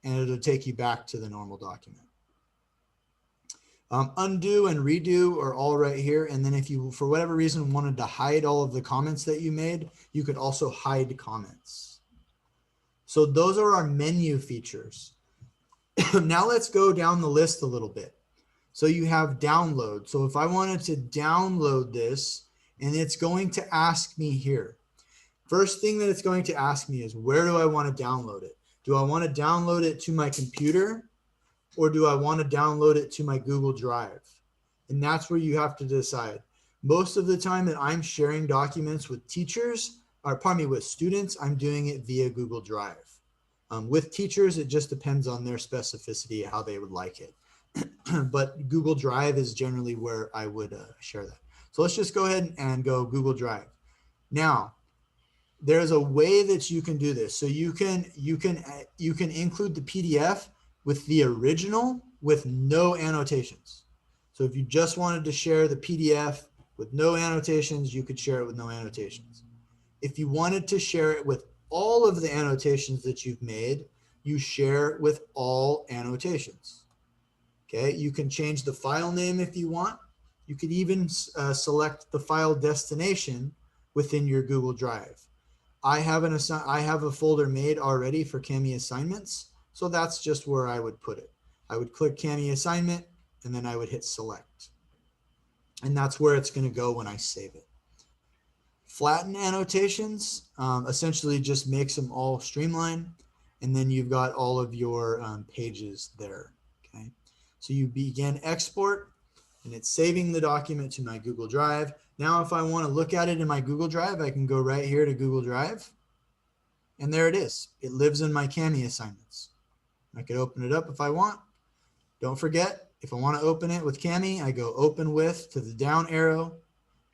and it'll take you back to the normal document. Undo and redo are all right here. And then if you, for whatever reason, wanted to hide all of the comments that you made, you could also hide comments. So those are our menu features. Now let's go down the list a little bit. So you have download. So if I wanted to download this, and it's going to ask me here, first thing that it's going to ask me is, where do I want to download it? Do I want to download it to my computer? Or do I want to download it to my Google Drive? And that's where you have to decide. Most of the time that I'm sharing documents with teachers, or pardon me, with students, I'm doing it via Google Drive. With teachers, it just depends on their specificity, how they would like it. But Google Drive is generally where I would share that. So let's just go ahead and go Google Drive. Now, there's a way that you can do this. So you can include the PDF with the original with no annotations. So if you just wanted to share the PDF with no annotations, you could share it with no annotations. If you wanted to share it with all of the annotations that you've made, you share with all annotations. Okay, you can change the file name if you want. You could even select the file destination within your Google Drive. I have a folder made already for Kami assignments, so that's just where I would put it. I would click Kami assignment, and then I would hit select. And that's where it's going to go when I save it. Flatten annotations essentially just makes them all streamlined, and then you've got all of your pages there. Okay, so you begin export, and it's saving the document to my Google Drive. Now, if I want to look at it in my Google Drive, I can go right here to Google Drive, and there it is. It lives in my Kami assignments. I could open it up if I want. Don't forget, if I want to open it with Kami, I go open with to the down arrow,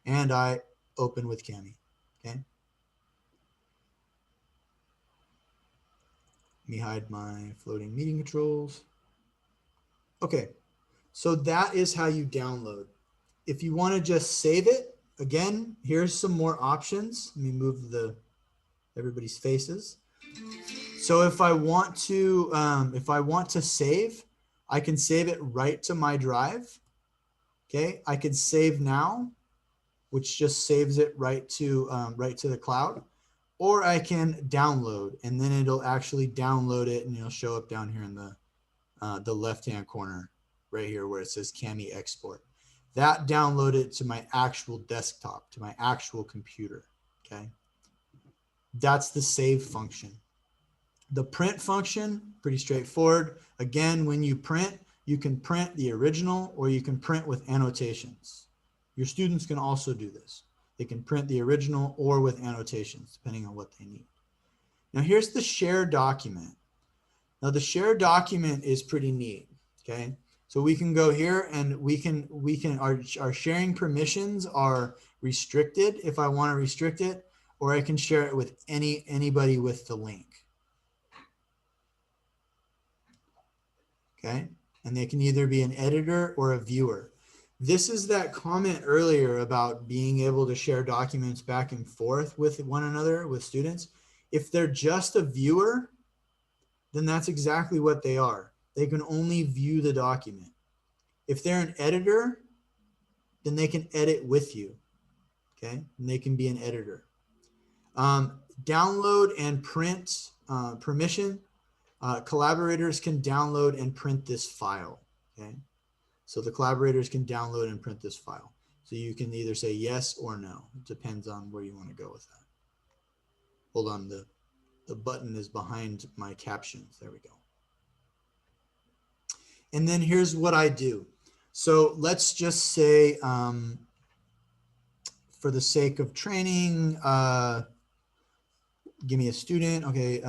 and I open with Kami. Okay. Let me hide my floating meeting controls. Okay, so that is how you download. If you want to just save it, again, here's some more options. Let me move everybody's faces. So if I want to save, I can save it right to my drive. Okay, I can save now, which just saves it right to the cloud, or I can download, and then it'll actually download it, and it'll show up down here in the left-hand corner, right here where it says Kami export. That downloaded to my actual desktop, to my actual computer. Okay, that's the save function. The print function, pretty straightforward. Again, when you print, you can print the original or you can print with annotations. Your students can also do this. They can print the original or with annotations, depending on what they need. Now here's the share document. Now the share document is pretty neat, okay? So we can go here and our sharing permissions are restricted if I want to restrict it, or I can share it with anybody with the link. Okay, and they can either be an editor or a viewer. This is that comment earlier about being able to share documents back and forth with one another, with students. If they're just a viewer, then that's exactly what they are. They can only view the document. If they're an editor, then they can edit with you, okay? And they can be an editor. Download and print permission. Collaborators can download and print this file, okay? So the collaborators can download and print this file. So you can either say yes or no. It depends on where you want to go with that. Hold on, the button is behind my captions. There we go. And then here's what I do. So let's just say, for the sake of training, give me a student. Okay,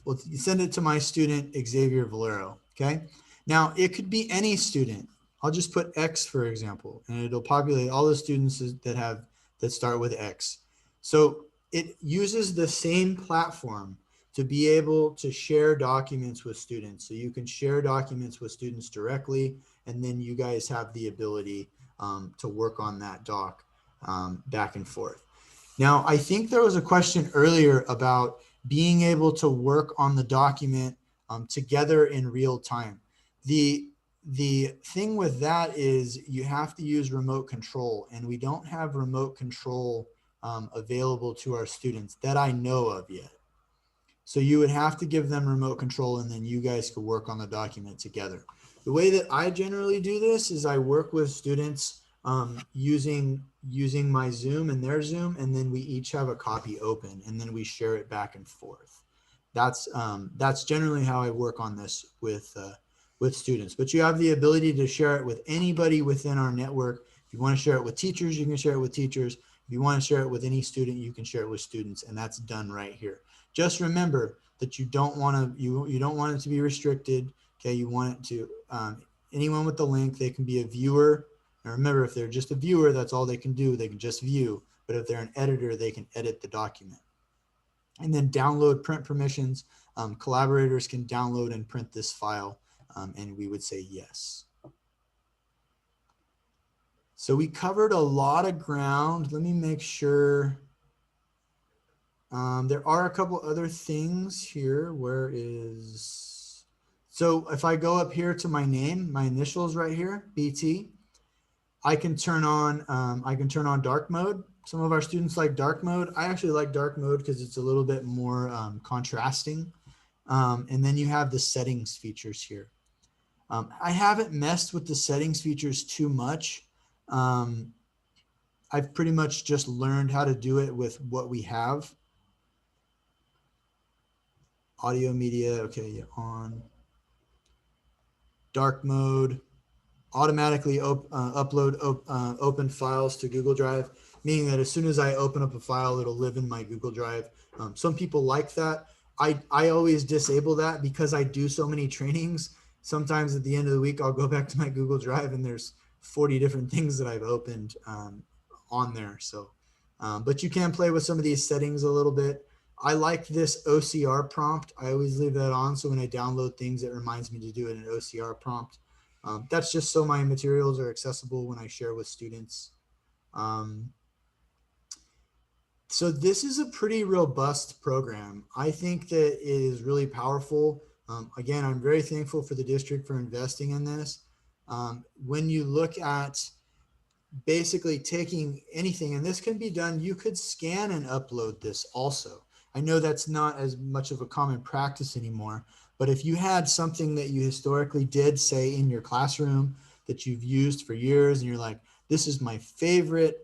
well, send it to my student, Xavier Valero, okay? Now, it could be any student. I'll just put X, for example, and it'll populate all the students that start with X. So it uses the same platform to be able to share documents with students. So you can share documents with students directly, and then you guys have the ability to work on that doc back and forth. Now, I think there was a question earlier about being able to work on the document together in real time. The thing with that is you have to use remote control, and we don't have remote control available to our students that I know of yet. So you would have to give them remote control, and then you guys could work on the document together. The way that I generally do this is I work with students using my Zoom and their Zoom, and then we each have a copy open, and then we share it back and forth. That's generally how I work on this with students. But you have the ability to share it with anybody within our network. If you want to share it with teachers, you can share it with teachers. If you want to share it with any student, you can share it with students, and that's done right here. Just remember that you don't want it to be restricted. Okay, you want it to anyone with the link. They can be a viewer. And remember, if they're just a viewer, that's all they can do. They can just view. But if they're an editor, they can edit the document. And then download print permissions. Collaborators can download and print this file, and we would say yes. So we covered a lot of ground. Let me make sure. There are a couple other things here. Where is, so if I go up here to my name, my initials right here, BT, I can turn on dark mode. Some of our students like dark mode. I actually like dark mode because it's a little bit more contrasting. And then you have the settings features here. I haven't messed with the settings features too much. I've pretty much just learned how to do it with what we have. Audio media, okay, yeah, on. Dark mode, automatically upload open files to Google Drive, meaning that as soon as I open up a file, it'll live in my Google Drive. Some people like that. I always disable that because I do so many trainings. Sometimes at the end of the week, I'll go back to my Google Drive and there's 40 different things that I've opened on there. So, but you can play with some of these settings a little bit. I like this OCR prompt. I always leave that on. So when I download things, it reminds me to do it in an OCR prompt. That's just so my materials are accessible when I share with students. So this is a pretty robust program. I think that it is really powerful. Again, I'm very thankful for the district for investing in this. When you look at basically taking anything, and this can be done, you could scan and upload this also. I know that's not as much of a common practice anymore, but if you had something that you historically did, say in your classroom, that you've used for years, and you're like, this is my favorite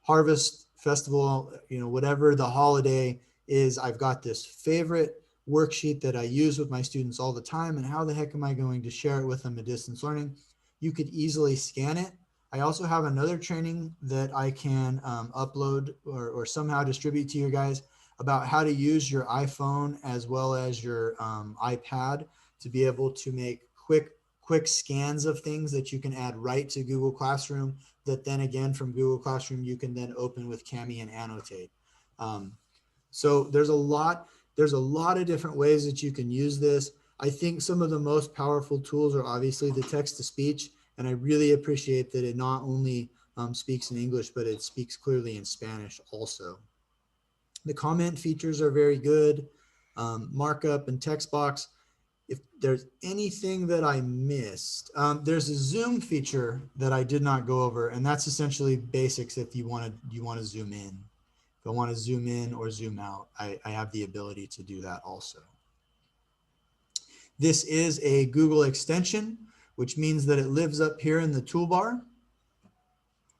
harvest festival, you know, whatever the holiday is, I've got this favorite worksheet that I use with my students all the time, and how the heck am I going to share it with them at distance learning? You could easily scan it. I also have another training that I can upload or somehow distribute to you guys about how to use your iPhone as well as your iPad to be able to make quick scans of things that you can add right to Google Classroom, that then again from Google Classroom you can then open with Kami and annotate. So there's a lot of different ways that you can use this. I think some of the most powerful tools are obviously the text to speech, and I really appreciate that it not only speaks in English, but it speaks clearly in Spanish also. The comment features are very good. Markup and text box. If there's anything that I missed, there's a zoom feature that I did not go over, and that's essentially basics. If you want to zoom in, if I want to zoom in or zoom out, I have the ability to do that also. This is a Google extension, which means that it lives up here in the toolbar,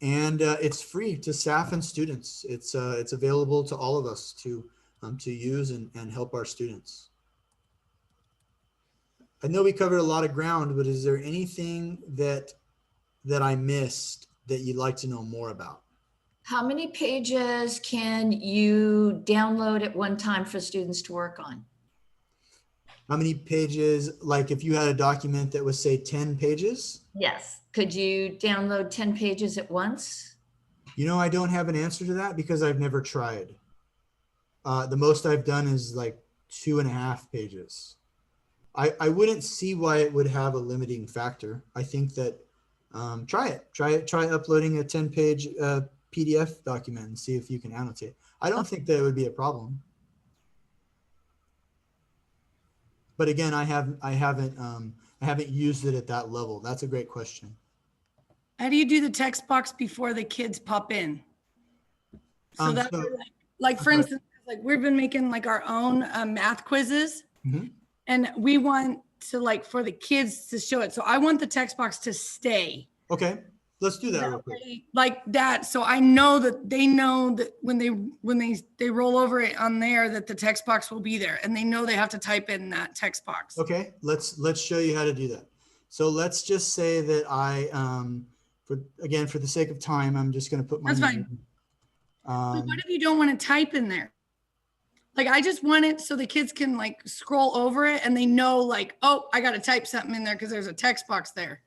and it's free to staff and students. It's available to all of us to use and help our students. I know we covered a lot of ground, but is there anything that I missed that you'd like to know more about? How many pages can you download at one time for students to work on? How many pages, like if you had a document that was say 10 pages? Yes. Could you download 10 pages at once? You know, I don't have an answer to that because I've never tried. The most I've done is like 2.5 pages. I wouldn't see why it would have a limiting factor. I think that try uploading a 10-page PDF document and see if you can annotate. I don't think that it would be a problem. But again, I haven't used it at that level. That's a great question. How do you do the text box before the kids pop in? So that, like for instance, like we've been making like our own math quizzes, and we want to like for the kids to show it. So I want the text box to stay. Okay, let's do that real quick. Like that, so I know that they know that when they roll over it on there, that the text box will be there, and they know they have to type in that text box. Okay, let's show you how to do that. So let's just say that I, for the sake of time, I'm just going to put my. That's fine. But what if you don't want to type in there? Like I just want it so the kids can like scroll over it and they know like, oh, I got to type something in there because there's a text box there.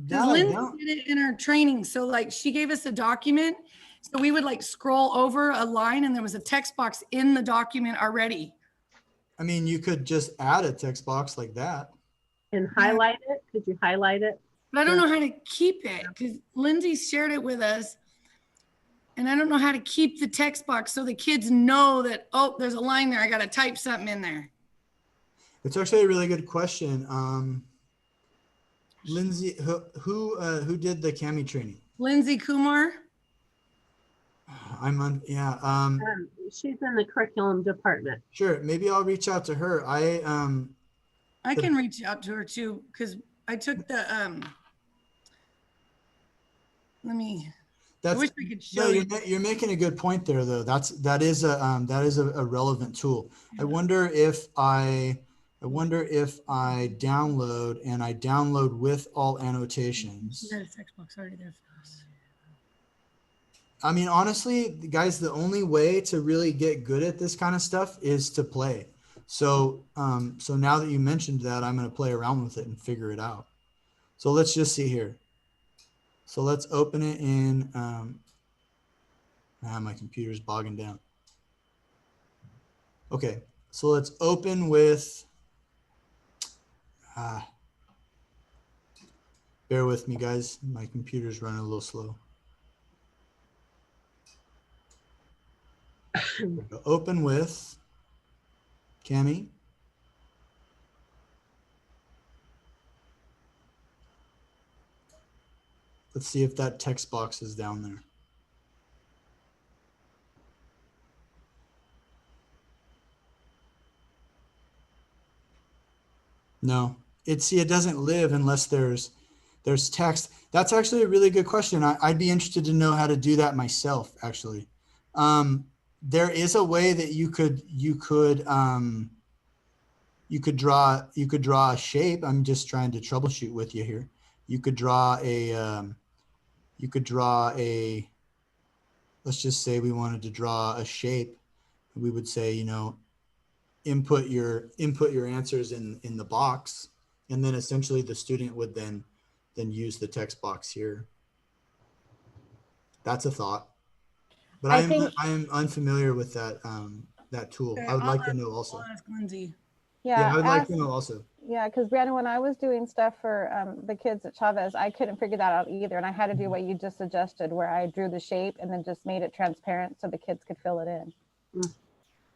that I Lindsay don't. did it in our training. So like she gave us a document. So we would like scroll over a line and there was a text box in the document already. I mean, you could just add a text box like that. And highlight it. Could you highlight it? But I don't know how to keep it because Lindsay shared it with us. And I don't know how to keep the text box so the kids know that, oh, there's a line there. I got to type something in there. It's actually a really good question. Lindsay, who did the Cami training? Lindsay Kumar. Yeah. She's in the curriculum department. Sure. Maybe I'll reach out to her. I can reach out to her too because I took the I wish I could show you. You're making a good point there, though. That is a relevant tool. I wonder if I download and I download with all annotations. There's a text box already there for us. I mean, honestly, guys, the only way to really get good at this kind of stuff is to play. So now that you mentioned that, I'm going to play around with it and figure it out. So let's just see here. So let's open it in, my computer's bogging down. Okay, so let's open with, bear with me guys, my computer's running a little slow. Open with Cami. Let's see if that text box is down there. No, it doesn't live unless there's text. That's actually a really good question. I'd be interested to know how to do that myself, actually. There is a way that you could draw a shape. I'm just trying to troubleshoot with you here. You could draw let's just say we wanted to draw a shape. We would say, input your answers in the box, and then essentially the student would then use the text box here. That's a thought, but I am unfamiliar with that tool. Okay, I would like to know also. I'll ask Lindsay. Yeah, I would like to know also. Yeah, because Brandon, when I was doing stuff for the kids at Chavez, I couldn't figure that out either. And I had to do what you just suggested, where I drew the shape and then just made it transparent so the kids could fill it in.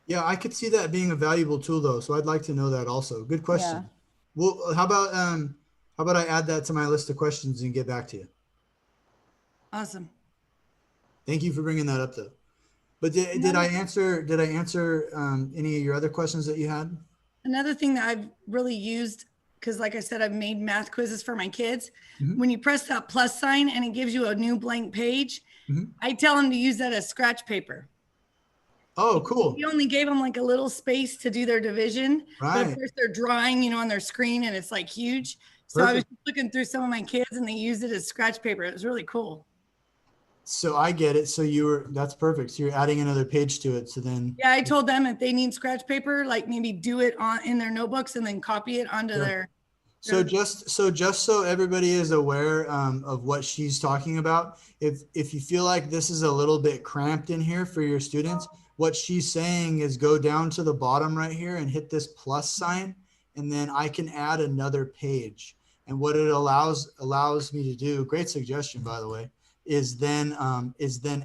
Yeah, I could see that being a valuable tool though. So I'd like to know that also. Good question. Yeah. Well, how about I add that to my list of questions and get back to you? Awesome. Thank you for bringing that up though. But did I answer any of your other questions that you had? Another thing that I've really used, because like I said, I've made math quizzes for my kids. Mm-hmm. When you press that plus sign and it gives you a new blank page, mm-hmm. I tell them to use that as scratch paper. Oh, cool. We only gave them like a little space to do their division. Right. But of course they're drawing, on their screen and it's like huge. So I was looking through some of my kids and they used it as scratch paper. It was really cool. So I get it. So that's perfect. So you're adding another page to it. So then. Yeah, I told them if they need scratch paper, like maybe do it in their notebooks and then copy it onto their. So just so everybody is aware of what she's talking about, if you feel like this is a little bit cramped in here for your students, what she's saying is go down to the bottom right here and hit this plus sign, and then I can add another page. And what it allows me to do, great suggestion by the way, is then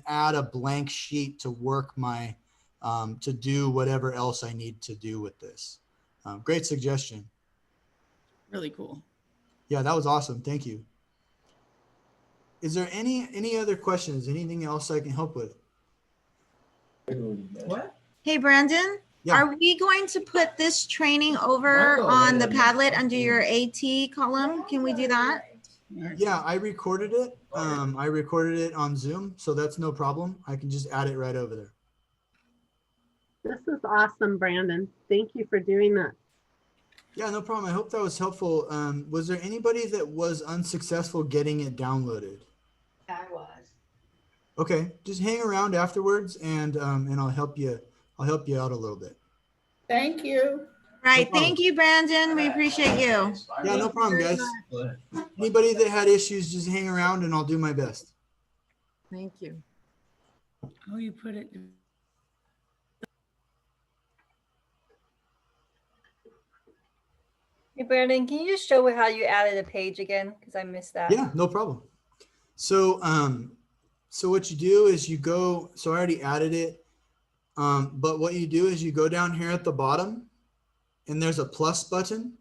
add a blank sheet to work my to do whatever else I need to do with this. Great suggestion. Really cool. Yeah, that was awesome. Thank you. Is there any other questions? Anything else I can help with? What? Hey, Brandon, yeah. Are we going to put this training over on the Padlet under your AT column? Can we do that? Yeah, I recorded it. I recorded it on Zoom, so that's no problem. I can just add it right over there. This is awesome, Brandon. Thank you for doing that. Yeah, no problem. I hope that was helpful. Was there anybody that was unsuccessful getting it downloaded? I was. Okay, just hang around afterwards, and I'll help you. I'll help you out a little bit. Thank you. Right. problem. Thank you, Brandon. We appreciate you. Yeah, no problem, guys. Anybody that had issues, just hang around and I'll do my best. Thank you. Oh, you put it. Hey, Brandon, can you just show how you added a page again? Because I missed that. Yeah, no problem. So, so what you do is you go, so I already added it. But what you do is you go down here at the bottom and there's a plus button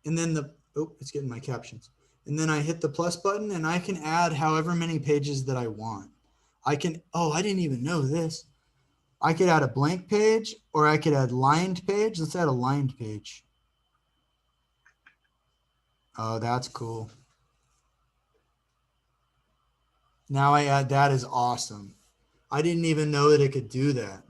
and then oh, it's getting my captions. And then I hit the plus button and I can add however many pages that I want. I can, oh, I didn't even know this. I could add a blank page or I could add lined page. Let's add a lined page. Oh, that's cool. Now I add, that is awesome. I didn't even know that it could do that.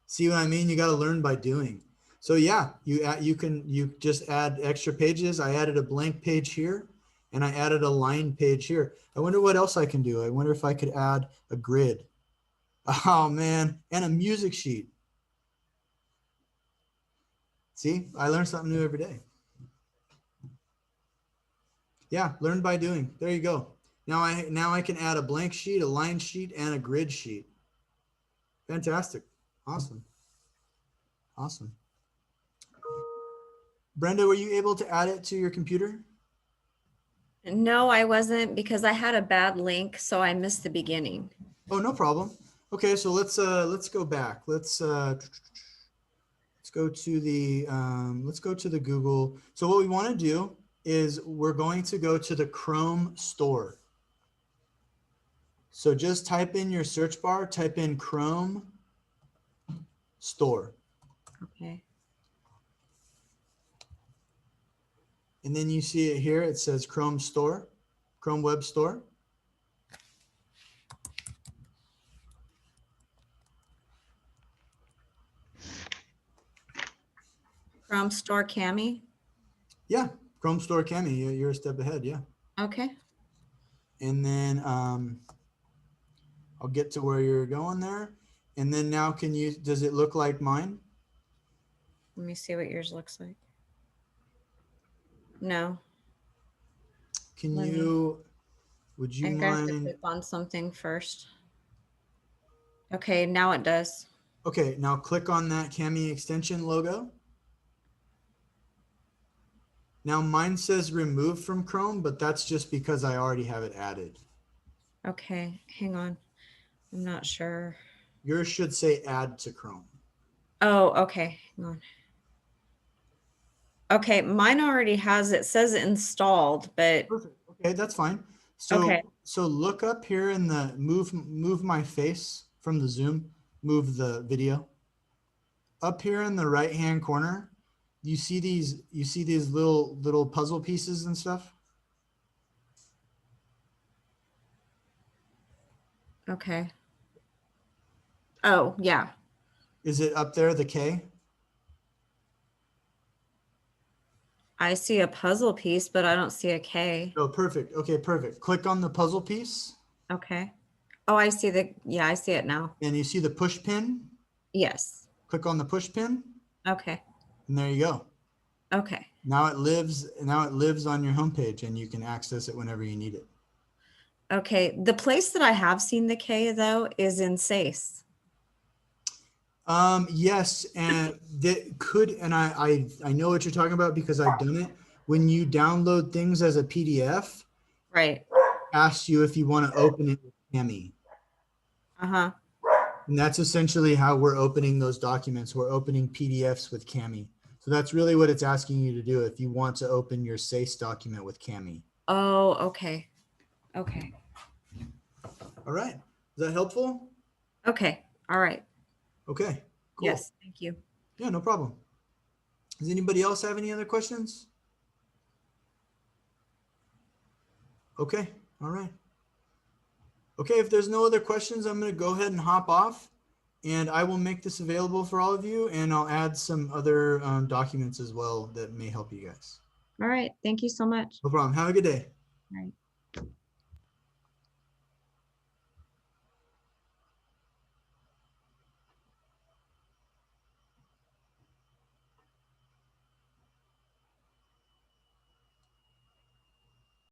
See what I mean? You got to learn by doing. So yeah, you just add extra pages. I added a blank page here and I added a lined page here. I wonder what else I can do. I wonder if I could add a grid. Oh man, and a music sheet. See, I learn something new every day. Yeah, learn by doing. There you go. Now I can add a blank sheet, a line sheet, and a grid sheet. Fantastic. Awesome. Awesome. Brenda, were you able to add it to your computer? No, I wasn't because I had a bad link, so I missed the beginning. Oh, no problem. Okay, so let's go back. Let's go to the Google. So what we want to do is we're going to go to the Chrome store. So just type in your search bar, type in Chrome store. Okay. And then you see it here, it says Chrome store, Chrome Web Store. Chrome Store Cami. Yeah, Chrome Store Cami, you're a step ahead, yeah. Okay. And then I'll get to where you're going there. And then now does it look like mine? Let me see what yours looks like. No. Would you I think I have to mind? click on something first. Okay, now it does. Okay, now click on that Cami extension logo. Now mine says remove from Chrome, but that's just because I already have it added. Okay, hang on. I'm not sure. Yours should say add to Chrome. Oh, okay. Hang on. Okay, mine already has, it says installed, but Perfect. Okay, that's fine. So, okay. So look up here in the move my face from the Zoom, move the video. Up here in the right-hand corner, you see these little puzzle pieces and stuff? Okay. Oh, yeah. Is it up there, the K? I see a puzzle piece, but I don't see a K. Oh, perfect. Okay, perfect. Click on the puzzle piece. Okay. Oh, I see yeah, I see it now. And you see the push pin? Yes. Click on the push pin. Okay. And there you go. Okay. Now it lives on your homepage and you can access it whenever you need it. Okay. The place that I have seen the K though is in SACE. Yes, and that could, and I know what you're talking about because I've done it. When you download things as a PDF, right, asks you if you want to open it with Cami. Uh-huh. And that's essentially how we're opening those documents. We're opening PDFs with Cami. So that's really what it's asking you to do if you want to open your SACE document with Cami. Oh, okay. Okay. All right. Is that helpful? Okay. All right. Okay. Cool. Yes. Thank you. Yeah, no problem. Does anybody else have any other questions? Okay. All right. Okay. If there's no other questions, I'm going to go ahead and hop off and I will make this available for all of you. And I'll add some other documents as well that may help you guys. All right. Thank you so much. No problem. Have a good day. All right.